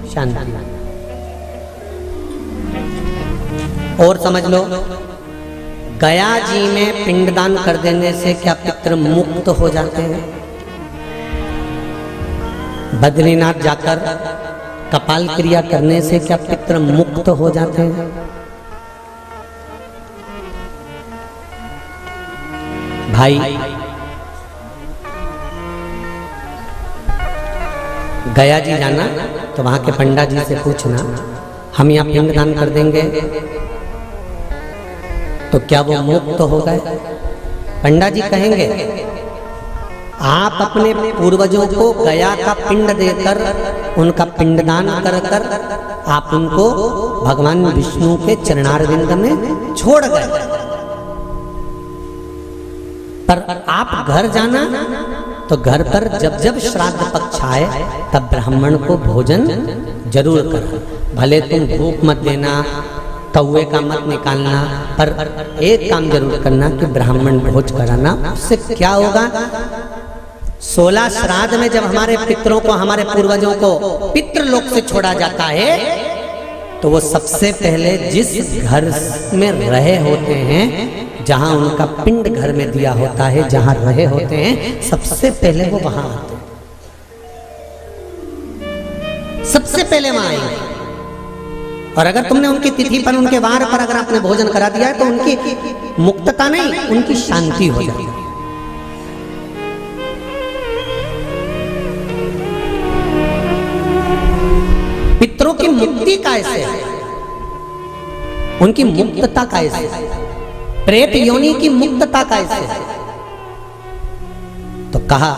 शांति। और समझ लो, गया जी में पिंडदान कर देने से क्या पितृ मुक्त हो जाते हैं? बद्रीनाथ जाकर कपाल क्रिया करने से क्या पितृ मुक्त हो जाते हैं? भाई, गया जी जाना तो वहां के पंडा जी से पूछना, हम यहाँ पिंडदान कर देंगे तो क्या वो मुक्त हो गए? पंडा जी कहेंगे, आप अपने पूर्वजों को गया का पिंड देकर, उनका पिंडदान कर कर आप उनको भगवान विष्णु के चरणारविंद में छोड़ गए, पर आप घर जाना तो घर पर जब जब श्राद्ध पक्ष आए तब ब्राह्मण को भोजन जरूर करना। भले तुम भूख मत देना, कौवे का मत निकालना, पर एक काम जरूर करना कि ब्राह्मण भोज कराना। उससे क्या होगा? 16 श्राद्ध में जब हमारे पितरों को, हमारे पूर्वजों को पितृलोक से छोड़ा जाता है, तो वो सबसे पहले जिस घर में रहे होते हैं, जहां उनका पिंड घर में दिया होता है, जहां रहे होते हैं, सबसे पहले वो वहां आते हैं, सबसे पहले वहां आएंगे। और अगर तुमने उनकी तिथि पर, उनके वार पर अगर आपने भोजन करा दिया है, तो उनकी मुक्तता नहीं, उनकी शांति हो जाती है। पितरों की मुक्ति कैसे है? उनकी मुक्तता कैसे है? प्रेत योनि की मुक्तता कैसे है? तो कहा,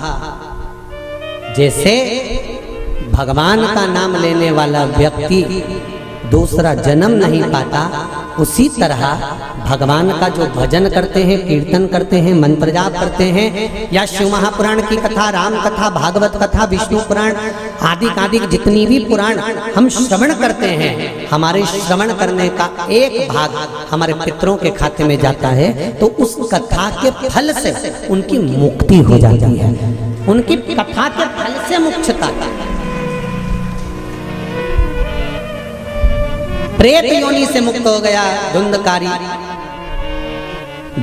जैसे भगवान का नाम लेने वाला व्यक्ति दूसरा जन्म नहीं पाता, उसी तरह भगवान का जो भजन करते हैं, कीर्तन करते हैं, मंत्र जाप करते हैं, या शिव महापुराण की कथा, राम कथा, भागवत कथा, विष्णु पुराण आदि जितनी भी पुराण हम श्रवण करते हैं, हमारे श्रवण करने का एक भाग हमारे पितरों के खाते में जाता है, तो उस कथा के फल से उनकी मुक्ति हो जाती है। उनकी कथा के फल से मुक्तता। प्रेत योनि से मुक्त हो गया धुंधकारी,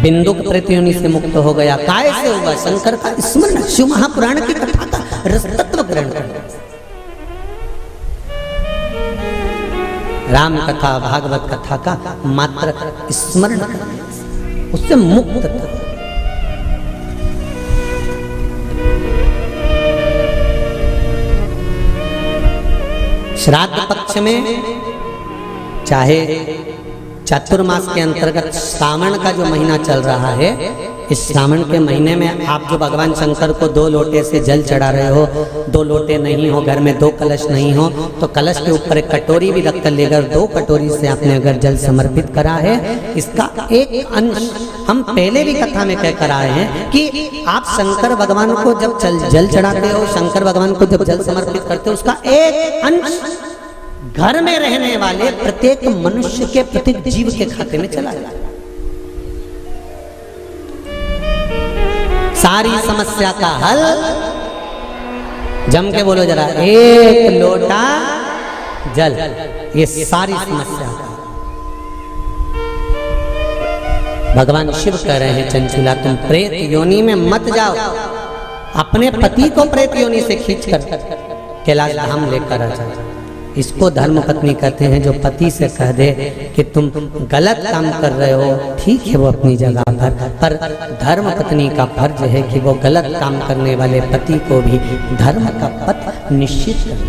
बिंदुक प्रेत योनि से मुक्त हो गया। काय से हुआ? शंकर का स्मरण, शिव महापुराण की कथा का रसतत्व ग्रहण करना, राम कथा, भागवत कथा का मात्र स्मरण करना, उससे मुक्त था। श्राद्ध पक्ष में चाहे चातुर्मास के अंतर्गत श्रावण का जो महीना चल रहा है, इस श्रावण के महीने में आप जो भगवान शंकर को 2 लोटे से जल चढ़ा रहे हो, 2 लोटे नहीं हो, घर में 2 कलश नहीं हो, तो कलश के ऊपर एक कटोरी भी रख कर लेकर 2 कटोरी से आपने अगर जल समर्पित करा है, इसका एक अंश हम पहले भी कथा में कह कर आए हैं कि आप शंकर भगवान को जब जल चढ़ाते हो, शंकर भगवान को जब जल समर्पित करते हो, उसका एक अंश घर में रहने वाले प्रत्येक मनुष्य के, प्रत्येक जीव के खाते में चला जाता है। सारी समस्या का हल, जम के बोलो जरा, 1 लोटा जल, ये सारी समस्या का। भगवान शिव कह रहे हैं चंचुला तुम प्रेत योनि में मत जाओ, अपने पति को प्रेत योनि से खींचकर कैलाश धाम लेकर आ जाओ। इसको धर्म पत्नी कहते हैं, जो पति से कह दे कि तुम गलत काम कर रहे हो, ठीक है वो अपनी जगह पर धर्म पत्नी का फर्ज है कि वो गलत काम करने वाले पति को भी धर्म का पथ निश्चित करे,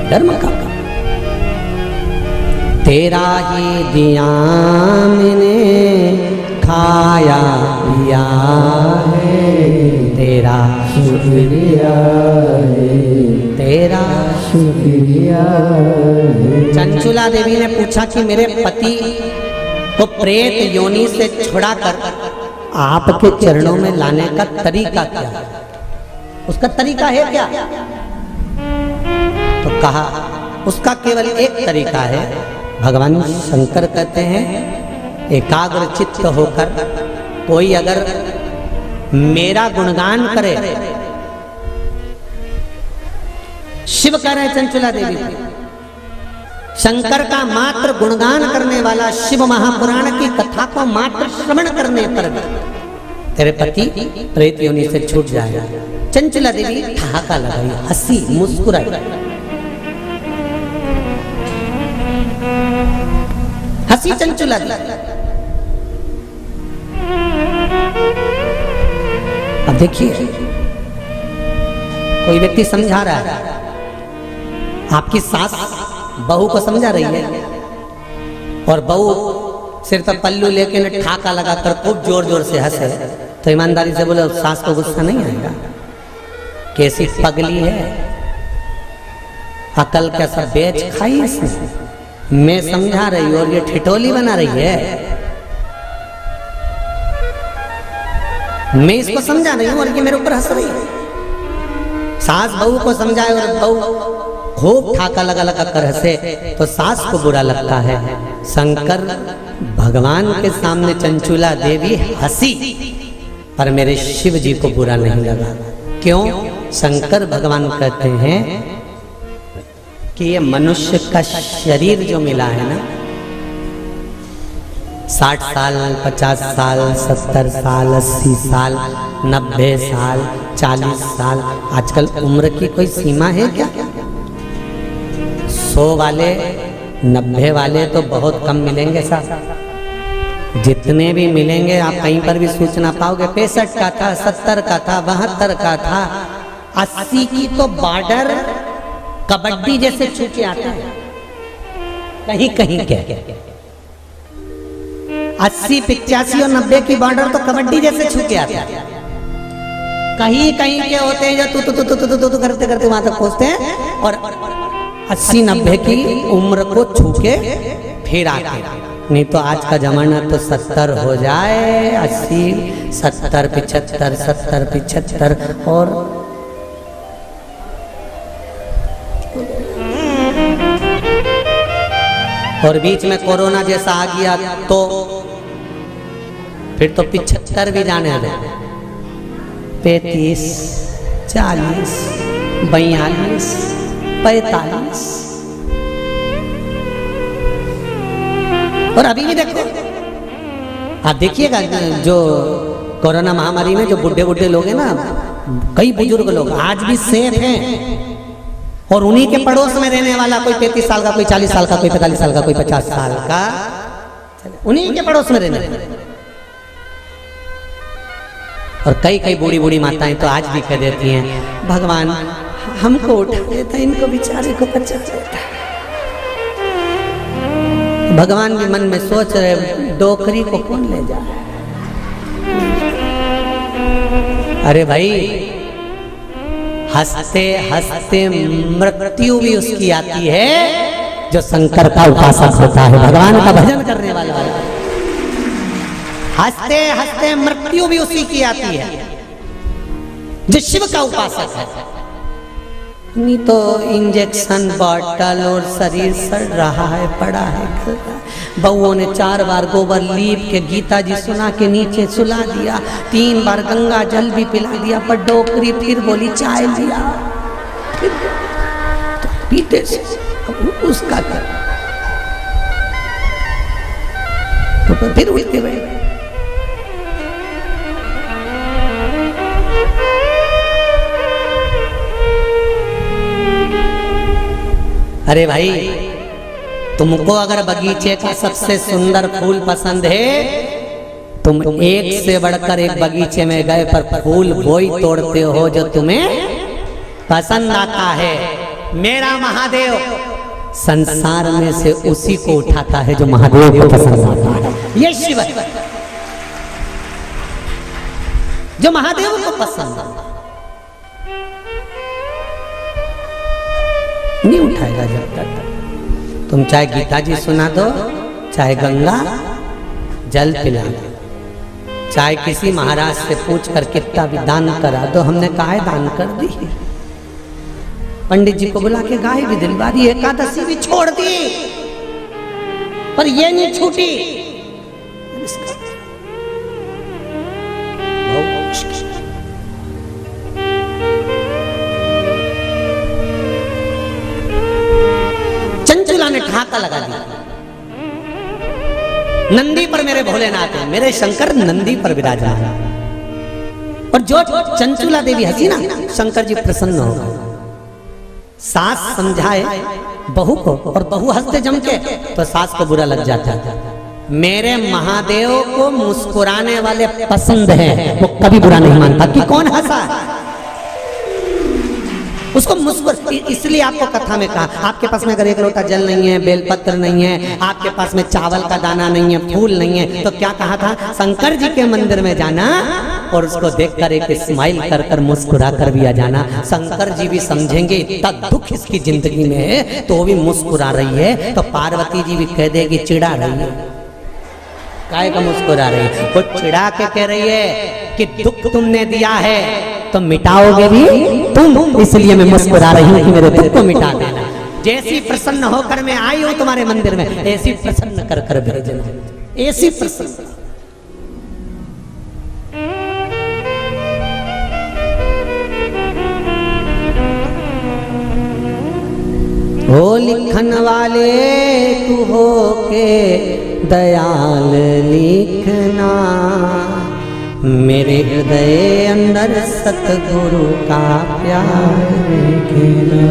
धर्म का काम। तेरा ही दिया मैंने खाया पिया है, तेरा शुक्रिया है, तेरा शुक्रिया है। चंचुला देवी ने पूछा कि मेरे पति को प्रेत योनि से छुड़ाकर आपके चरणों में लाने का तरीका क्या है? उसका तरीका है क्या? तो कहा उसका केवल एक तरीका है। भगवान शंकर कहते हैं एकाग्र चित्त होकर कोई अगर मेरा गुणगान करे, शिव कह रहे चंचुला देवी, शंकर का मात्र गुणगान करने वाला, शिव महापुराण की कथा को मात्र श्रवण करने पर तेरे पति प्रेत योनि से छूट जाएगा। चंचुला देवी ठहाका लगाई, हंसी, मुस्कुराई, हंसी चंचुला देवी। अब देखिए कोई व्यक्ति समझा रहा है, आपकी सास बहू को समझा रही है और बहू सिर पर पल्लू लेके न ठाका लगाकर खूब जोर जोर से हंसे, तो ईमानदारी से बोले सास को गुस्सा नहीं आएगा? कैसी पगली है, अकल का सब बेच खाई इसने। मैं समझा रही हूँ और ये ठिठोली बना रही है। मैं इसको समझा रही हूँ और ये मेरे ऊपर हंस रही है। सास बहू को समझाए और बहू खूब ठाका लगा लगा कर हंसे तो सास को बुरा लगता है। शंकर भगवान के सामने चंचुला देवी हंसी, पर मेरे शिव जी को बुरा नहीं लगा। क्यों? शंकर भगवान कहते हैं कि ये मनुष्य का शरीर जो मिला है ना, 60 साल, 50 साल, 70 साल, 80 साल, 90 साल, 40 साल, आजकल उम्र की कोई सीमा है क्या? 100 वाले, 90 वाले तो बहुत कम मिलेंगे साहब। जितने भी मिलेंगे आप कहीं पर भी सूचना पाओगे 65 का था, 70 का था, 72 का था, 80 की तो बॉर्डर कबड्डी जैसे छूके आते हैं कहीं कहीं के। 80, 85 और 90 की बॉर्डर तो कबड्डी जैसे छूके आते हैं। कहीं कहीं के होते हैं जो तू करते करते वहां तक पहुंचते हैं और 80, 90 की उम्र को छूके फिर आते हैं। नहीं तो आज का जमाना तो 70 हो जाए, 80, 70, 75, 70, 75 और बीच में कोरोना जैसा आ गया तो फिर तो 75 भी जाने दे। 35, 40, 42, 45 और अभी भी देखो, आप देखिएगा जो कोरोना महामारी में जो बुढ़े बुढ़े लोग हैं ना, कई बुजुर्ग लोग आज भी सेफ हैं और उन्हीं के पड़ोस में रहने वाला कोई 35 साल का, कोई 40 साल का, कोई 45 साल का, कोई 50 साल का, उन्हीं के पड़ोस में रहने वाला। और कई कई बूढ़ी बूढ़ी माताएं तो आज भी कह देती हैं भगवान हमको उठा देता, इनको बेचारे को बचा देता। भगवान भी मन में सोच रहे डोकरी को कौन ले जाए। अरे भाई, हंसते हंसते मृत्यु भी उसकी आती है जो शंकर का उपासक होता है, भगवान का भजन करने वाला है। हंसते हंसते मृत्यु भी उसी की आती है जो शिव का उपासक है। नहीं तो इंजेक्शन बॉटल और शरीर सड़ रहा है, पड़ा है। बउओं ने 4 बार गोबर लीप के गीता जी सुना के नीचे सुला दिया, 3 बार गंगा जल भी पिला दिया, पर डोकरी फिर बोली चाय लिया, तो पीते से उसका क्या, तो फिर उठते बैठे। अरे भाई, तुमको अगर बगीचे का सबसे सुंदर फूल पसंद है, तुम एक से बढ़कर एक बगीचे में गए पर फूल वही तोड़ते हो जो तुम्हें पसंद आता है। मेरा महादेव संसार में से उसी को उठाता है जो महादेव को पसंद आता है। ये शिव है जो महादेव को पसंद आता है, नहीं उठाएगा जब तक तुम चाहे गीता जी सुना दो, चाहे गंगा जल पिला दो, चाहे किसी महाराज से पूछ कर कितना भी दान करा दो। हमने काहे दान कर दी, पंडित जी को बुला के गाय भी दिलवा दी, एकादशी भी छोड़ दी, पर ये नहीं छूटी। चंचुला ने ठाका लगा दिया नंदी पर। मेरे भोलेनाथ है, मेरे शंकर नंदी पर विराजमान। और जो चंचुला देवी हंसी ना, शंकर जी प्रसन्न हो गए। सास समझाए बहू को और बहू हंसते जम के, तो सास को बुरा लग जाता है। मेरे महादेव को मुस्कुराने वाले पसंद हैं, वो कभी बुरा नहीं मानता कि कौन हंसा, उसको मुस्कुर। इसलिए आपको कथा में कहा, आपके पास में अगर एक लोटा जल नहीं है, बेलपत्र नहीं है, आपके पास में चावल का दाना नहीं है, फूल नहीं है, तो क्या कहा था, शंकर जी के मंदिर में जाना और उसको देखकर एक स्माइल कर कर मुस्कुरा कर भी आ जाना। शंकर जी भी समझेंगे इतना दुख इसकी जिंदगी में है तो वो भी मुस्कुरा रही है, तो पार्वती जी भी कह देगी चिढ़ा रही है, काय का मुस्कुरा रही है, वो चिढ़ा के कह रही है कि दुख तुमने दिया है तो मिटाओगे भी तुम, इसलिए मैं मुस्कुरा रही हूँ कि मेरे दुख को मिटा देना। जैसी प्रसन्न होकर मैं आई हूँ तुम्हारे मंदिर में, ऐसी प्रसन्न कर कर भेजना, ऐसी प्रसन्न। हो लिखन वाले तू हो के दयाल लिखना, मेरे हृदय अंदर सतगुरु का प्यार लिखना।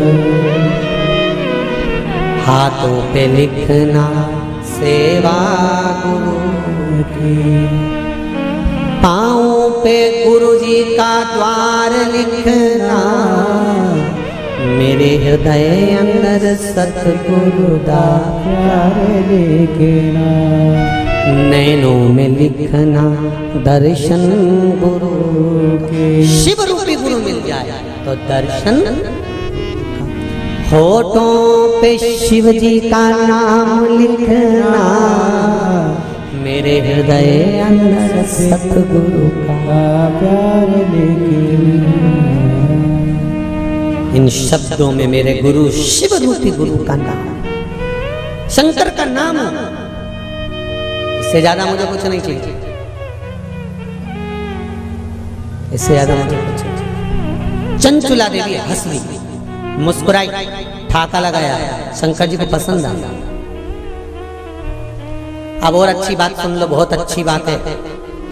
हाथों पे लिखना सेवा गुरु की, पाँवों पे गुरु जी का द्वार लिखना, मेरे हृदय अंदर सतगुरु का प्यार लिखना। नैनों में लिखना दर्शन गुरु के, शिव रूपी गुरु मिल जाए तो दर्शन। होठों पे शिव जी का नाम लिखना, मेरे हृदय अंदर सतगुरु का प्यार लिखना। इन शब्दों में मेरे गुरु शिव रूपी गुरु का नाम, शंकर का नाम, इससे ज्यादा मुझे कुछ नहीं चाहिए, इससे ज्यादा मुझे कुछ नहीं। चंचुला देवी हंस ली, मुस्कुराई, ठाका लगाया, शंकर जी को पसंद आया। अब और अच्छी बात सुन लो, बहुत अच्छी बात है,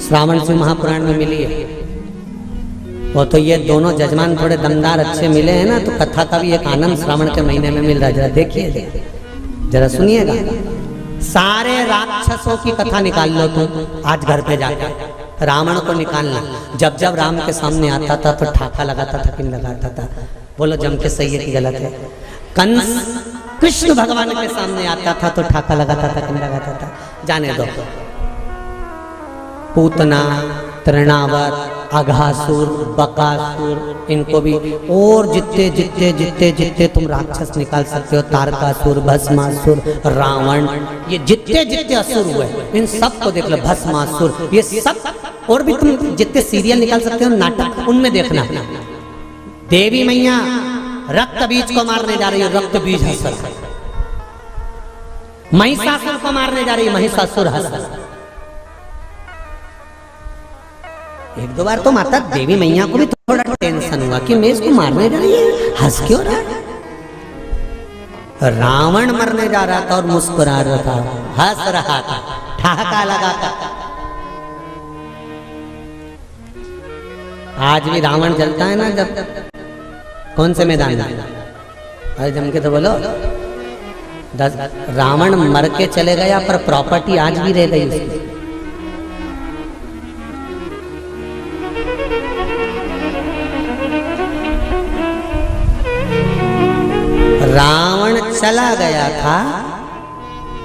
श्रावण शिव महापुराण में मिली है। वो तो ये दोनों जजमान थोड़े दमदार अच्छे मिले हैं ना, तो कथा का भी एक आनंद श्रावण के महीने में मिल रहा है। जरा देखिए, जरा सुनिएगा। सारे राक्षसों की कथा निकाल लो तुम आज घर पे जाकर, रावण को निकालना। जब जब राम के सामने आता था तो ठाका लगाता था कि नहीं लगाता था, बोलो जम के सही है कि गलत है। कंस कृष्ण भगवान के सामने आता था तो ठाका लगाता था कि नहीं लगाता था, जाने दो। पूतना तृणावर्त, अघासुर, बकासुर, इनको भी, और जितने जितने जितने जितने तुम राक्षस निकाल सकते हो, तारकासुर, भस्मासुर, रावण, ये जितने जितने असुर हुए इन सब को देख लो, भस्मासुर, ये सब, और भी तुम जितने सीरियल निकाल सकते हो, नाटक, उनमें देखना देवी मैया रक्त बीज को मारने जा रही है, रक्त बीज हसर, महिषासुर को मारने जा रही है, महिषासुर हसर। एक दो बार तो माता देवी मैया को भी थोड़ा टेंशन हुआ कि मैं इसको मारने जा रही है, हंस क्यों रहा है। रावण मरने जा रहा था और मुस्कुरा रहा था, हंस रहा था, ठहाका लगा था। आज भी रावण जलता है ना, जब कौन से मैदान में, अरे जम के तो बोलो, रावण मर के चले गया पर प्रॉपर्टी आज भी रह गई उसकी। रावण चला गया था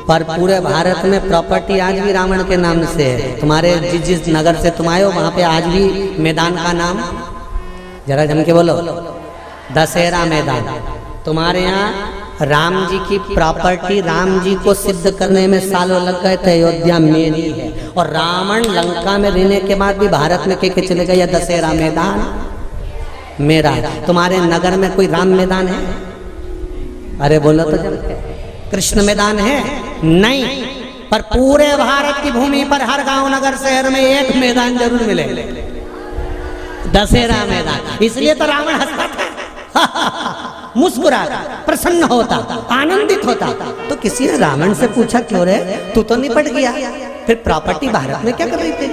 पर पूरे भारत में प्रॉपर्टी आज भी रावण के नाम से है। तुम्हारे जिस जिस नगर से तुम आए हो वहां पे आज भी मैदान का नाम, जरा जम के बोलो, दशहरा मैदान। तुम्हारे यहाँ राम जी की प्रॉपर्टी, राम जी को सिद्ध करने में सालों लग गए थे, अयोध्या मेरी है, और रावण लंका में रहने के बाद भी भारत में कह के चले गए दशहरा मैदान मेरा है। तुम्हारे नगर में कोई राम मैदान है? अरे बोलो तो, कृष्ण मैदान है? नहीं, पर पूरे भारत की भूमि पर हर गांव नगर शहर में एक मैदान जरूर मिले, दशहरा मैदान। इसलिए तो रावण हंसता था, मुस्कुराता, प्रसन्न होता, आनंदित होता। तो किसी ने रावण से पूछा, क्यों रे तू तो निपट गया, फिर प्रॉपर्टी भारत में क्या कर रही थी?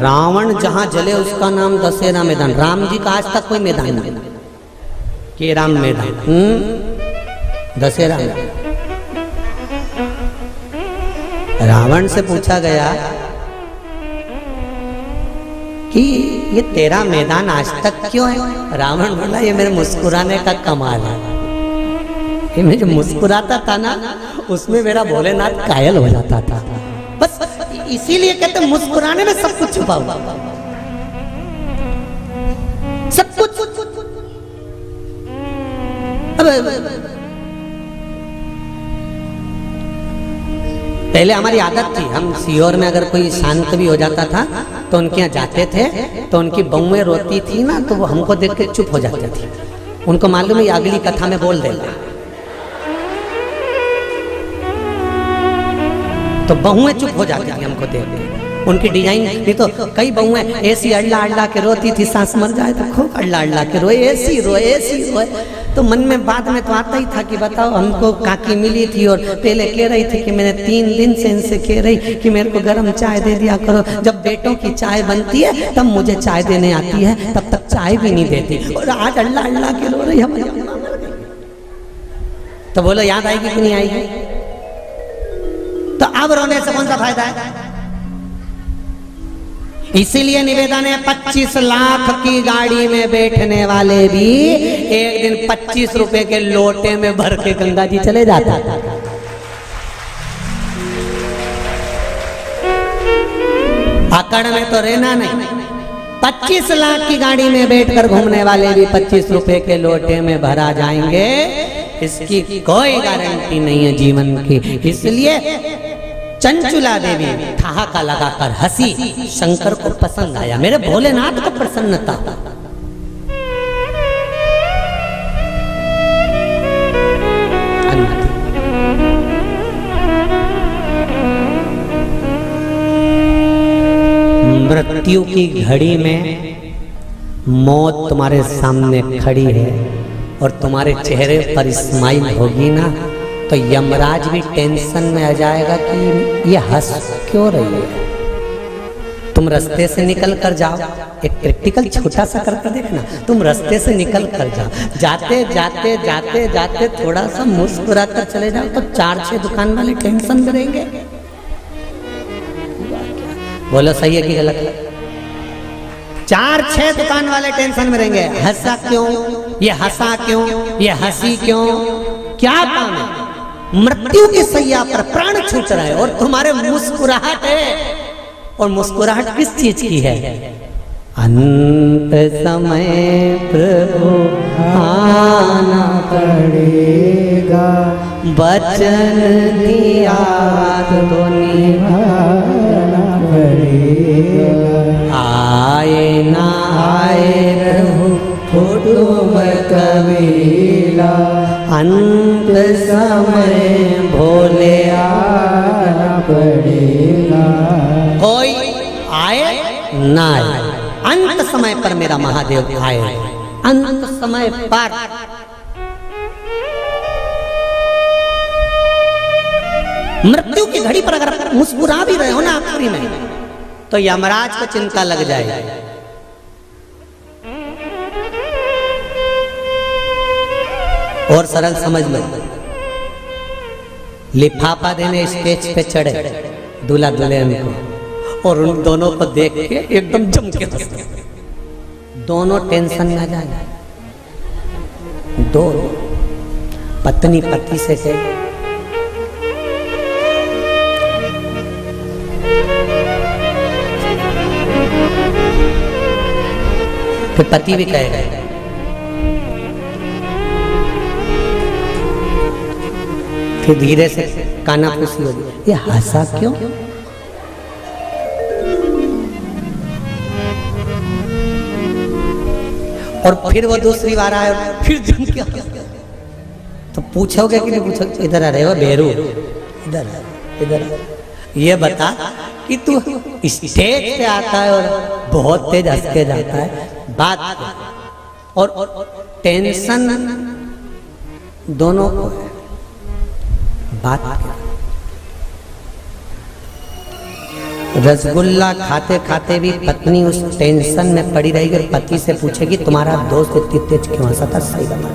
रावण जहां जले उसका नाम दशहरा मैदान। राम जी का आज तक कोई मैदान नहीं, के राम मैदान, दशहरा मैदान। रावण से पूछा गया कि ये तेरा मैदान आज तक क्यों है? रावण बोला, ये मेरे मुस्कुराने का कमाल है। ये मैं जो मुस्कुराता था ना, उसमें मेरा भोलेनाथ कायल हो जाता था। बस इसीलिए कहते मुस्कुराने में सब कुछ छुपा हुआ, सब कुछ। पहले हमारी आदत थी, हम सीहोर में अगर कोई शांत भी हो जाता था तो उनके यहाँ जाते थे, तो उनकी बहुएं रोती थी ना, तो वो हमको देख के चुप हो जाती थी। उनको मालूम है अगली कथा में बोल देगा, तो बहुएं चुप हो जाती थी हमको देख के। उनकी डिजाइन नहीं तो कई बहुएं ऐसी अल्ला अल्ला के रोती थी, सांस मर जाए तो खूब अल्ला अल्ला के रोए, ऐसी रोए, ऐसी रोए। तो मन में बाद में तो आता ही था कि बताओ, हमको काकी मिली थी और पहले कह रही थी कि मैंने 3 दिन से इनसे कह रही कि मेरे को गर्म चाय दे दिया करो। जब बेटों की चाय बनती है तब मुझे चाय देने आती है, तब तक चाय भी नहीं देती, और आज अल्लाह अल्लाह के रो रही है। तो बोलो याद आएगी कि नहीं आएगी? तो अब रोने से कौन सा फायदा है? इसीलिए निवेदन है, 25 लाख की गाड़ी में बैठने वाले भी एक दिन 25 रुपए के लोटे में भर के गंगा जी चले जाता था। अकड़ में तो रहना नहीं। 25 लाख की गाड़ी में बैठकर घूमने वाले भी 25 रुपए के लोटे में भरा जाएंगे, इसकी कोई गारंटी नहीं है जीवन की। इसलिए चंचुला देवी ठहाका लगाकर हंसी, शंकर को पसंद आया, मेरे भोलेनाथ को प्रसन्नता। मृत्यु की घड़ी में मौत तुम्हारे सामने खड़ी है और तुम्हारे चेहरे पर स्माइल होगी ना, तो यमराज भी टेंशन में आ जाएगा कि ये हंस क्यों रही है। तुम रास्ते से निकल कर जाओ, एक प्रैक्टिकल छोटा सा करके देखना, तुम रास्ते से निकल कर जाओ, जाते जाते जाते जाते थोड़ा सा मुस्कुरा कर चले जाओ, तो 4-6 दुकान वाले टेंशन में रहेंगे। बोलो सही है कि गलत है? 4-6 दुकान वाले टेंशन में रहेंगे, हंसा क्यों, ये हंसा क्यों, ये हंसी क्यों, क्या काम है? मृत्यु की सैया पर प्राण छूट रहा है और तुम्हारे मुस्कुराहट है और मुस्कुराहट किस चीज की है? अंत समय प्रभु आना पड़ेगा, वचन दिया तो निभाना पड़ेगा। आए ना आए प्रभु कुटुंब कबीला, अंत समय भोले आना पड़ेगा। कोई आए ना आए, अंत समय पर मेरा महादेव आए। अंत समय पर मृत्यु की घड़ी पर अगर मुस्कुरा भी रहे हो ना आखिरी में, तो यमराज को चिंता लग जाए। और सरल समझ लो, लिफाफा देने स्टेज पे चढ़े दूल्हा दुल्हन को, और उन दोनों को देख के एकदम जम के हंसते, दोनों टेंशन ना जाए। दो पत्नी पति से कहे, फिर पति भी कहेगा, फिर धीरे से कानाफूसी होगी, ये हंसा क्यों? और फिर वो दूसरी बार आए और फिर जम के तो पूछोगे कि नहीं पूछोगे? इधर आ रहे हो बेरू, इधर इधर ये बता कि तू स्टेज पे आता है और बहुत तेज हंस के जाता है, बात और टेंशन दोनों को है, बात क्या? रसगुल्ला खाते खाते भी पत्नी उस टेंशन में पड़ी रहेगी और पति से पूछेगी तुम्हारा दोस्त इतनी तेज क्यों हंसा था? सही बता।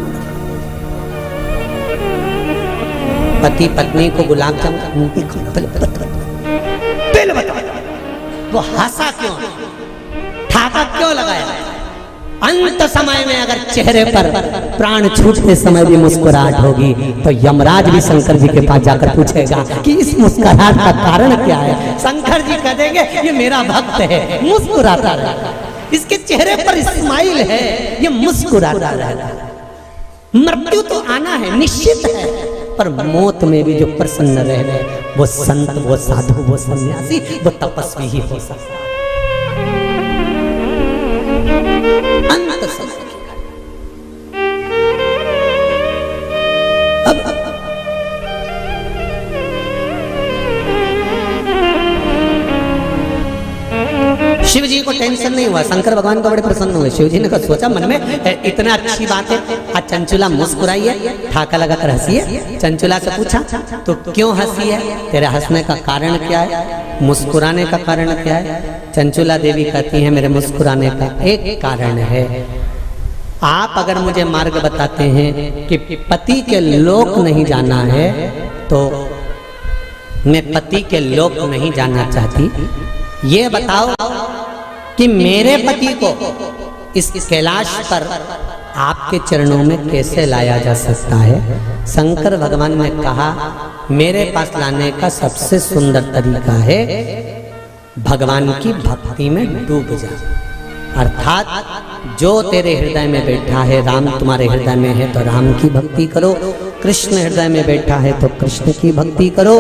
पति पत्नी को गुलाब जामुन वो हंसा क्यों, ठाका क्यों लगाया? अंत समय में अगर चेहरे पर प्राण छूटते समय भी मुस्कुराहट होगी तो यमराज भी शंकर जी के पास जाकर पूछेगा कि इस मुस्कुराहट का कारण क्या है। शंकर जी कह देंगे ये मेरा भक्त है, मुस्कुराता रहता, इसके चेहरे पर स्माइल है, ये मुस्कुराता रहता। मृत्यु तो आना है, निश्चित है, पर मौत में भी जो प्रसन्न रह गए वो संत, वो साधु, वो सन्यासी, वो तपस्वी ही हो सकता है। अंत समय अब शिव जी को टेंशन नहीं हुआ, शंकर भगवान को बड़े प्रसन्न हुए। शिव जी ने कहा, सोचा मन में इतना अच्छी बात है, आज चंचुला मुस्कुराई है, ठाका लगाकर हंसी है। चंचुला से पूछा तो क्यों हंसी है, तेरे हंसने का कारण क्या है, मुस्कुराने का कारण क्या है? चंचुला देवी कहती है मेरे मुस्कुराने का एक कारण है, आप अगर मुझे मार्ग बताते हैं कि पति के लोक नहीं जाना है तो मैं पति के लोक नहीं जाना चाहती। ये बताओ कि मेरे पति को इस कैलाश पर आपके चरणों में कैसे लाया जा सकता है? शंकर भगवान ने कहा मेरे पास लाने का सबसे सुंदर तरीका है भगवान की भक्ति में डूब जा, अर्थात जो तेरे हृदय में बैठा है, राम तुम्हारे हृदय में है तो राम की भक्ति करो, कृष्ण हृदय में बैठा है तो कृष्ण की भक्ति करो,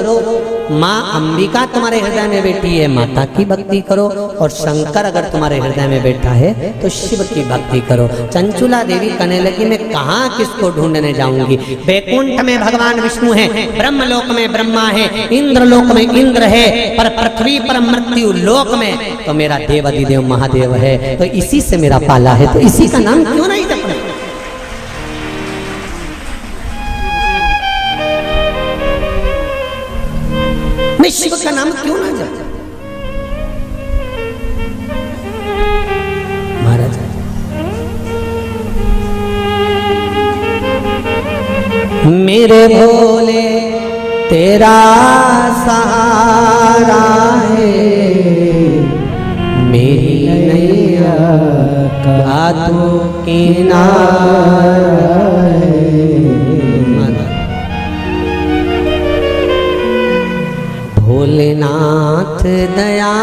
माँ अंबिका तुम्हारे हृदय में बैठी है माता की भक्ति करो, और शंकर अगर तुम्हारे हृदय में बैठा है तो शिव की भक्ति करो। चंचुला देवी कहने लगी मैं कहाँ किसको ढूंढने जाऊंगी? वैकुंठ में भगवान विष्णु है, ब्रह्मलोक में ब्रह्मा है, इंद्रलोक में इंद्र है, पर पृथ्वी पर मृत्यु लोक में तो मेरा देवाधिदेव महादेव है, तो इसी से मेरा पाला है, तो इसी का नाम क्यों नहीं जपना? शिव का नाम क्यों ना जप? महाराज मेरे भोले तेरा सहारा है, मेरी नैया का तू किनारा है। भोलेनाथ दया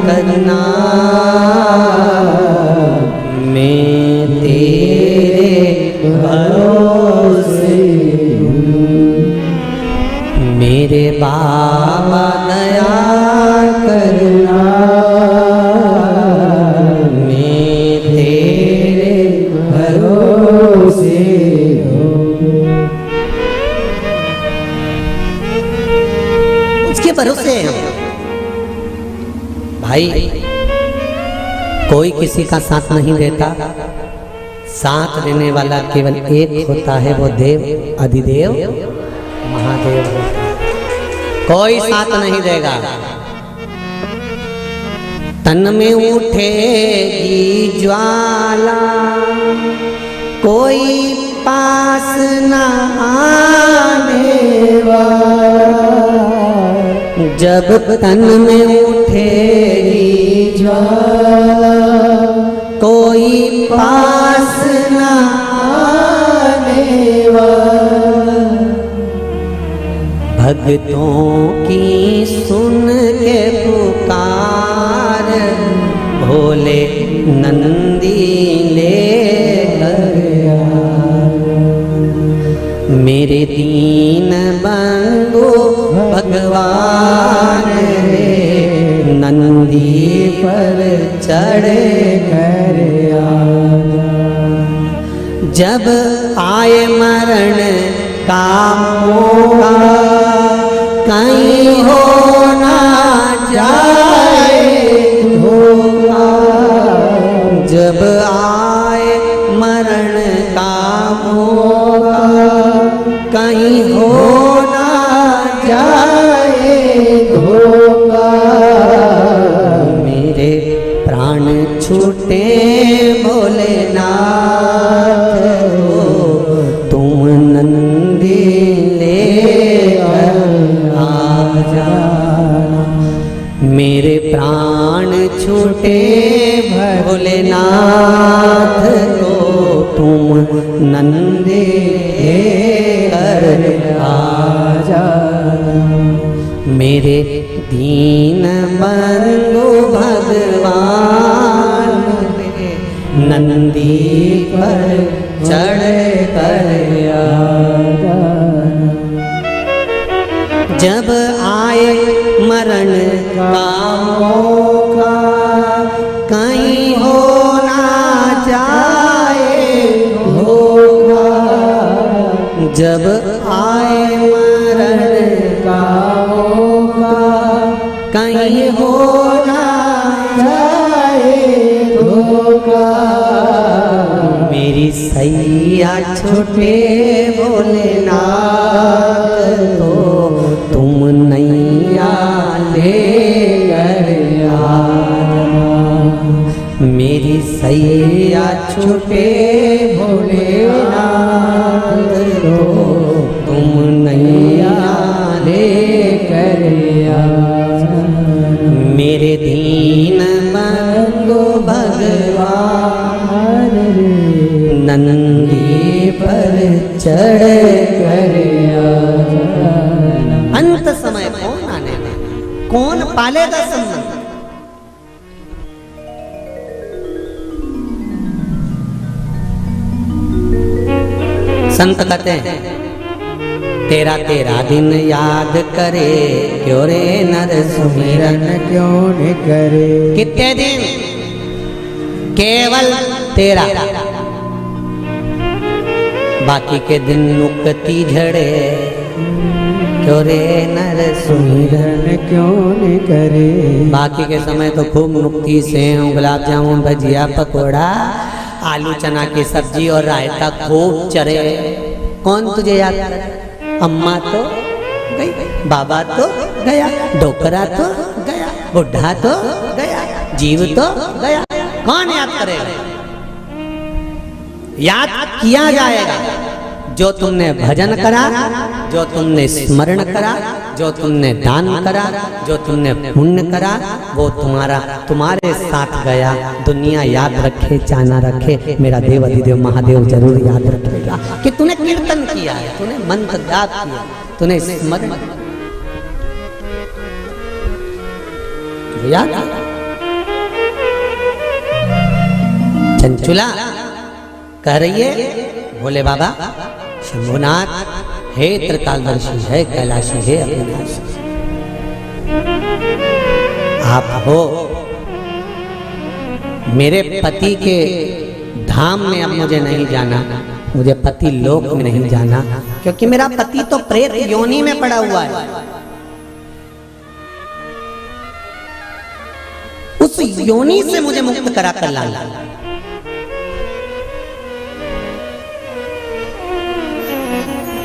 करना, मैं तेरे भरोसे मेरे बाबा दया करना, मैं तेरे भरोसे उसके भरोसे हैं भाई। कोई किसी का साथ नहीं देता, साथ देने वाला केवल एक होता है, वो देव अधिदेव महादेव होता है। कोई साथ नहीं देगा। तन में उठेगी ज्वाला, कोई पास न आने वाला, जब तन में उठेगी ज्वाला, कोई पास न आने वाला, भक्तों की सुन के पुकार, भोले नंदी ले गया, मेरे दीन बंधु भगवान रे, नंदी पर चढ़े कर आजा, जब आए मरण का मौका, कहीं हो ना जाए धोखा, जब आए मरण का मौका, कहीं हो ना जाए धोखा, मेरे प्राण छूटे भोलेनाथ हो, तुम नंदी मेरे प्राण छूटे भोलेनाथ को, तुम नंदी कर आजा, मेरे दीन बंधु भगवान नंदी पर चढ़ कर आजा, जब आए मरण का मौका, कहीं हो ना जाए धोखा, जब आए मरण का मौका, कहीं हो ना जाए धोखा, मेरी सैया छूटे भोलेनाथ तो, तुम नैया ले कर आना, मेरी सैया छूटे भोलेनाथ तो, तुम नैया ले कर आना, मेरे दीन बंधु भगवान नंदी पर चढ़ कर आजा। अंत समय कौन आने में, कौन पालेगा संबंध? संत कहते हैं तेरा तेरा दिन याद करे, क्यों रे नर सुमिरन क्यों न करे। कितने दिन? केवल तेरा, बाकी के दिन नुकती झड़े, क्यों रे नर सुमिरन क्यों न करे। बाकी के समय तो खूब नुक्ती से गुलाब जामुन भजिया पकोड़ा आलू चना की सब्जी और रायता खूब चरे। कौन तुझे याद करे? अम्मा तो गई, बाबा तो गया, डोकरा तो गया, बुढ़ा तो गया, जीव तो गया। कौन याद करेगा? याद किया जाएगा जो तुमने भजन करा, जो तुमने स्मरण करा, जो तुमने दान करा, जो तुमने पुण्य करा, वो तुम्हारे साथ गया। दुनिया याद रखे चाहे ना रखे, मेरा देव अधिदेव महादेव जरूर याद रखेगा कि तूने कीर्तन किया है, तूने मंत्र जाप किया, तूने स्मरण याद। चंचुला कह रही है भोले बाबा शंभुनाथ हे त्रिकालदर्शी है कैलाशी है अविनाशी, आप हो मेरे पति के धाम में, अब मुझे नहीं जाना, मुझे पति लोक में नहीं जाना, क्योंकि मेरा पति तो प्रेत योनि में पड़ा हुआ है। उस योनि से मुझे मुक्त करा कर लाना।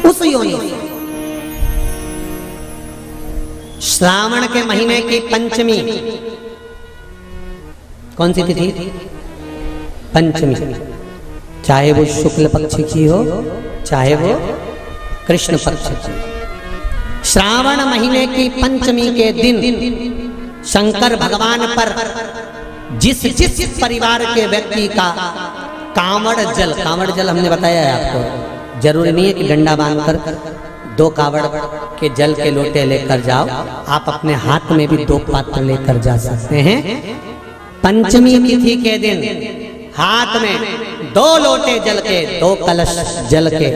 उस योनि श्रावण के महीने की पंचमी, कौन सी तिथि? पंचमी, चाहे वो शुक्ल पक्ष की हो चाहे वो कृष्ण पक्ष की। श्रावण महीने की पंचमी के दिन शंकर भगवान पर जिस जिस परिवार के व्यक्ति का कांवड़ जल हमने बताया है आपको, जरूरी नहीं है कि डंडा बांधकर 2 कावड़ के जल के लोटे लेकर जाओ, आप अपने हाथ में भी 2 पात्र लेकर जा सकते हैं। पंचमी तिथि के दिन हाथ में 2 लोटे जल के, 2 कलश जल के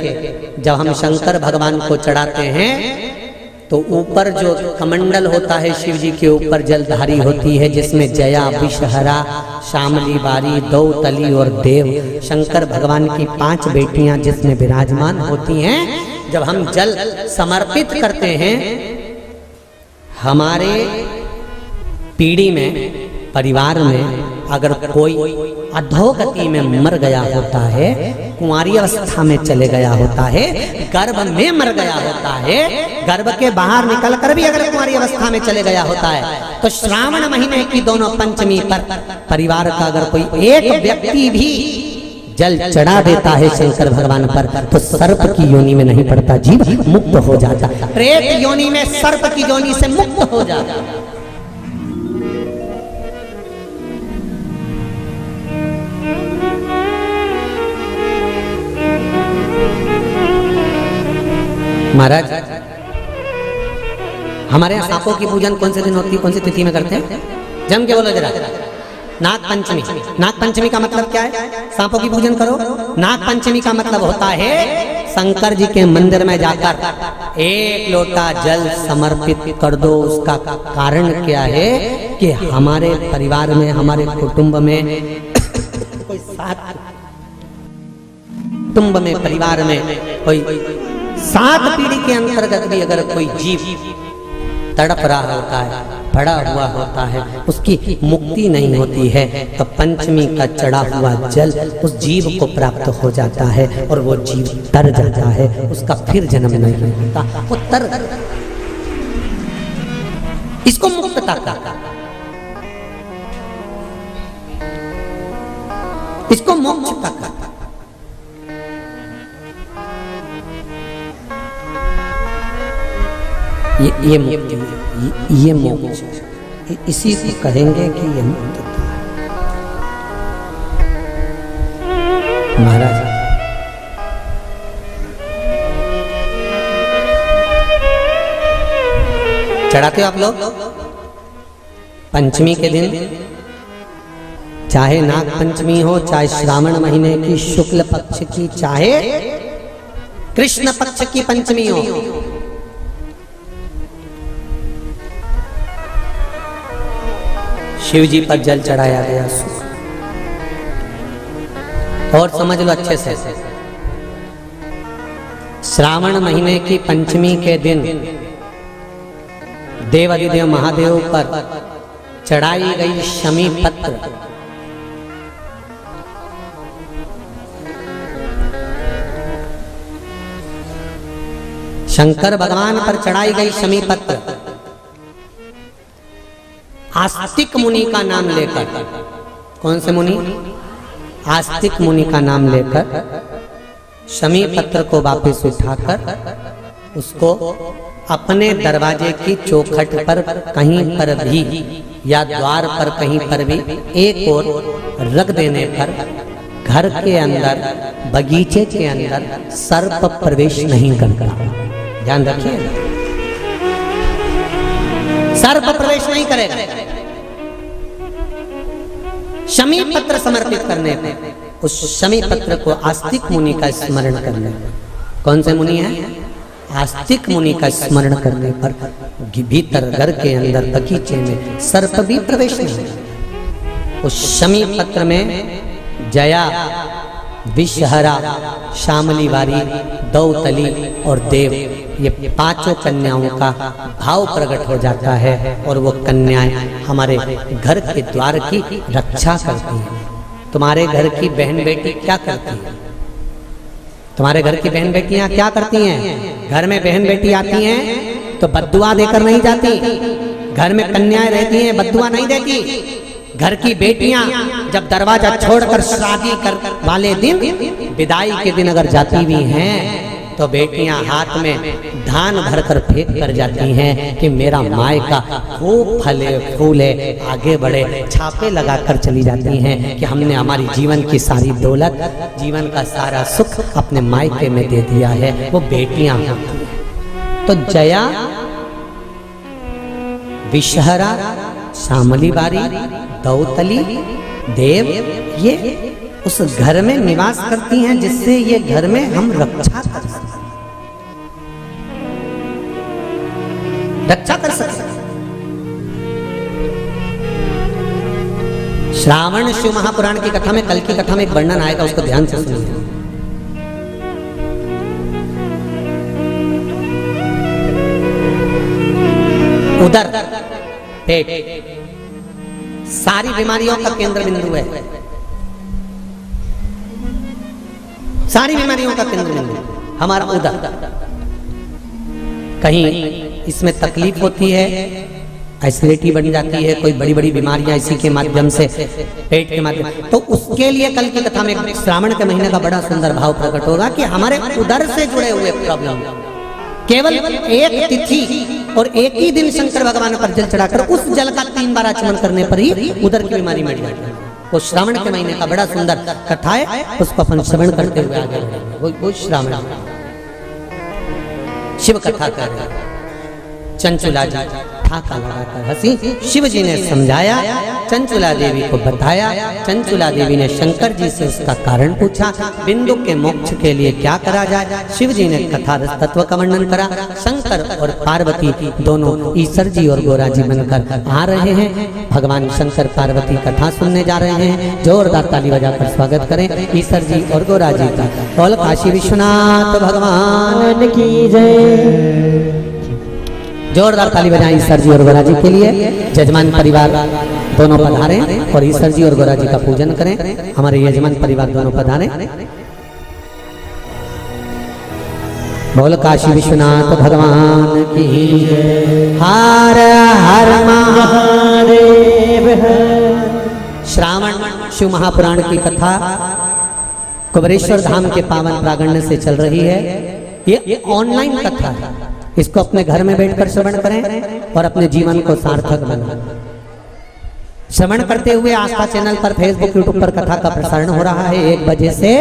जब हम शंकर भगवान को चढ़ाते हैं तो ऊपर जो कमंडल होता है शिव जी के ऊपर जलधारी होती है, जिसमें जया, विषहरा, शामली, बारी, दौतली और देव, शंकर भगवान की 5 बेटियां जिसमें विराजमान होती हैं। जब हम जल समर्पित करते हैं, हमारे पीढ़ी में, परिवार में अगर कोई अधोगति में मर गया होता है, कुंवारी अवस्था में चले गया होता है, गर्भ में मर गया होता है, गर्भ के बाहर निकल कर भी अगर कुंवारी अवस्था में चले गया होता है, तो श्रावण महीने की दोनों पंचमी पर परिवार का अगर कोई एक व्यक्ति भी जल चढ़ा देता है शंकर भगवान पर, तो सर्प की योनि में नहीं पड़ता, जीव मुक्त हो जाता, प्रेत योनि में सर्प की योनि से मुक्त हो जाता। महाराज हमारे यहाँ सांपों की पूजन कौन से दिन होती है, कौन सी तिथि में करते हैं? जम के बोलो जरा। नाग पंचमी। नाग पंचमी का मतलब क्या है? सांपों की पूजन करो। नाग पंचमी का मतलब होता है शंकर जी के मंदिर में जाकर 1 लोटा जल समर्पित कर दो। उसका कारण क्या है कि हमारे परिवार में, हमारे कुटुंब में कोई कुटुंब में, परिवार में कोई 7 पीढ़ी के अंतर्गत भी अगर कोई जीव तड़प रहा होता है, पड़ा हुआ होता है, उसकी मुक्ति नहीं होती है, तो पंचमी का चढ़ा हुआ जल उस जीव को प्राप्त हो जाता है और वो जीव तर जाता है, उसका फिर जन्म नहीं होता, वो तर, इसको मुक्तता का, इसको मोक्ष का। ये मुक्ति, ये मोक्ष, इसी को कहेंगे कि ये मुक्तता है। महाराज चढ़ाते हो आप लोग पंचमी के दिन, चाहे नाग पंचमी हो, चाहे श्रावण महीने की शुक्ल पक्ष की, चाहे कृष्ण पक्ष की पंचमी हो, शिव जी पर जल चढ़ाया गया। और समझ लो अच्छे से, श्रावण महीने की पंचमी के दिन देवाधिदेव महादेव पर चढ़ाई गई शमी पत्र, शंकर भगवान पर चढ़ाई गई शमी पत्र आस्तिक मुनि का नाम लेकर, कौन से मुनि? आस्तिक मुनि का नाम लेकर शमी पत्र को वापस उठाकर उसको अपने दरवाजे की चौखट पर कहीं पर भी या द्वार पर कहीं पर भी एक ओर रख देने पर घर के अंदर, बगीचे के अंदर सर्प प्रवेश नहीं करता। ध्यान रखिए, सर्प प्रवेश नहीं करेगा। शमी पत्र समर्पित करने पर, उस शमी पत्र को आस्तिक मुनि का स्मरण करने, कौन से मुनि है? आस्तिक मुनि का स्मरण करने पर भीतर घर के अंदर बगीचे में सर्प भी प्रवेश नहीं। उस शमी पत्र में जया, विषहरा, श्यामलीवारी, दौतली और देव, ये पांचों कन्याओं का भाव प्रकट हो जाता है और वो कन्याएं हमारे घर के द्वार की रक्षा करती हैं। तुम्हारे घर की बहन बेटी क्या करती है? तुम्हारे घर की बहन बेटियां क्या करती हैं? घर में बहन बेटी आती हैं तो बद्दुआ देकर नहीं जाती। घर में कन्याएं रहती हैं, बद्दुआ नहीं देती। घर की बेटियां जब दरवाजा छोड़कर शादी कर वाले दिन, विदाई के दिन अगर जाती भी हैं तो बेटियां हाथ में धान भरकर फेंक कर जाती हैं कि मेरा मायका खूब फले फूले आगे बढ़े। छापे लगाकर चली जाती हैं कि हमने हमारी जीवन की सारी दौलत, जीवन का सारा सुख अपने मायके में दे दिया है। वो बेटियां होती हैं। तो जया, विषहरा, श्यामलीवारी, दौतली, देव, ये उस घर में निवास करती हैं जिससे ये घर में हम रक्षा कर सकते, रक्षा कर सकते। श्रावण शिव महापुराण की कथा में, कल की कथा में एक वर्णन आएगा, उसको ध्यान से सुनिए। उदर, पेट, सारी बीमारियों का केंद्र बिंदु है। सारी बीमारियों का केंद्र बिंदु हमारा उदर। कहीं इसमें तकलीफ होती है, एसिडिटी बन जाती है, कोई बड़ी बड़ी बीमारियां इसी के माध्यम से, पेट के माध्यम, तो उसके लिए कल की कथा में श्रावण के महीने का बड़ा सुंदर भाव प्रकट होगा कि हमारे उदर से जुड़े हुए प्रॉब्लम, केवल एक तिथि और एक ही दिन शंकर भगवान पर जल चढ़ाकर उस जल का 3 बार आचमन करने पर ही उदर की बीमारी मिट जाती है। वो श्रावण के महीने का बड़ा सुंदर कथा है, उसको अपन श्रवण करते हुए आगे बढ़ेंगे। वो श्रावण शिव कथा कर रहे हैं। चंचुला जी ठाका लगाकर हंसी। शिव जी ने समझाया, चंचुला देवी को बताया। चंचुला देवी ने शंकर जी से उसका कारण पूछा, बिंदु के मोक्ष के लिए क्या करा जाए। शिव जी ने कथा तत्व का वर्णन करा। शंकर और पार्वती दोनों ईश्वर जी और गोरा जी बनकर आ रहे हैं। भगवान शंकर पार्वती कथा सुनने जा रहे हैं। जोरदार ताली बजाकर स्वागत करें ईश्वर जी और गोरा जी का। बोल काशी विश्वनाथ भगवान की जय। जोरदार ताली बजाएं ईश्वर जी और गोरा जी के लिए। जजमान परिवार दोनों पधारे और ईश्वर जी और गोरा जी का पूजन करें। हमारे यजमान परिवार दोनों पधारे। बोल काशी विश्वनाथ भगवान की जय। हर हर महादेव। श्रावण शिव महापुराण की कथा कुबेरेश्वर धाम के पावन प्रांगण से चल रही है। ये ऑनलाइन कथा है, इसको अपने घर में बैठकर श्रवण करें और अपने जीवन को सार्थक बनाएं। श्रवण करते हुए आस्था चैनल पर, फेसबुक, यूट्यूब पर कथा का प्रसारण हो रहा है 1 बजे से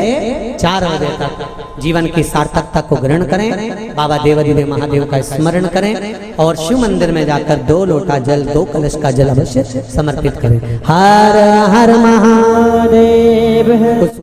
4 बजे तक। जीवन की सार्थकता को ग्रहण करें, बाबा देवादिदेव महादेव का स्मरण करें और शिव मंदिर में जाकर 2 लोटा जल, 2 कलश का जल अवश्य समर्पित करें। हर हर महादेव।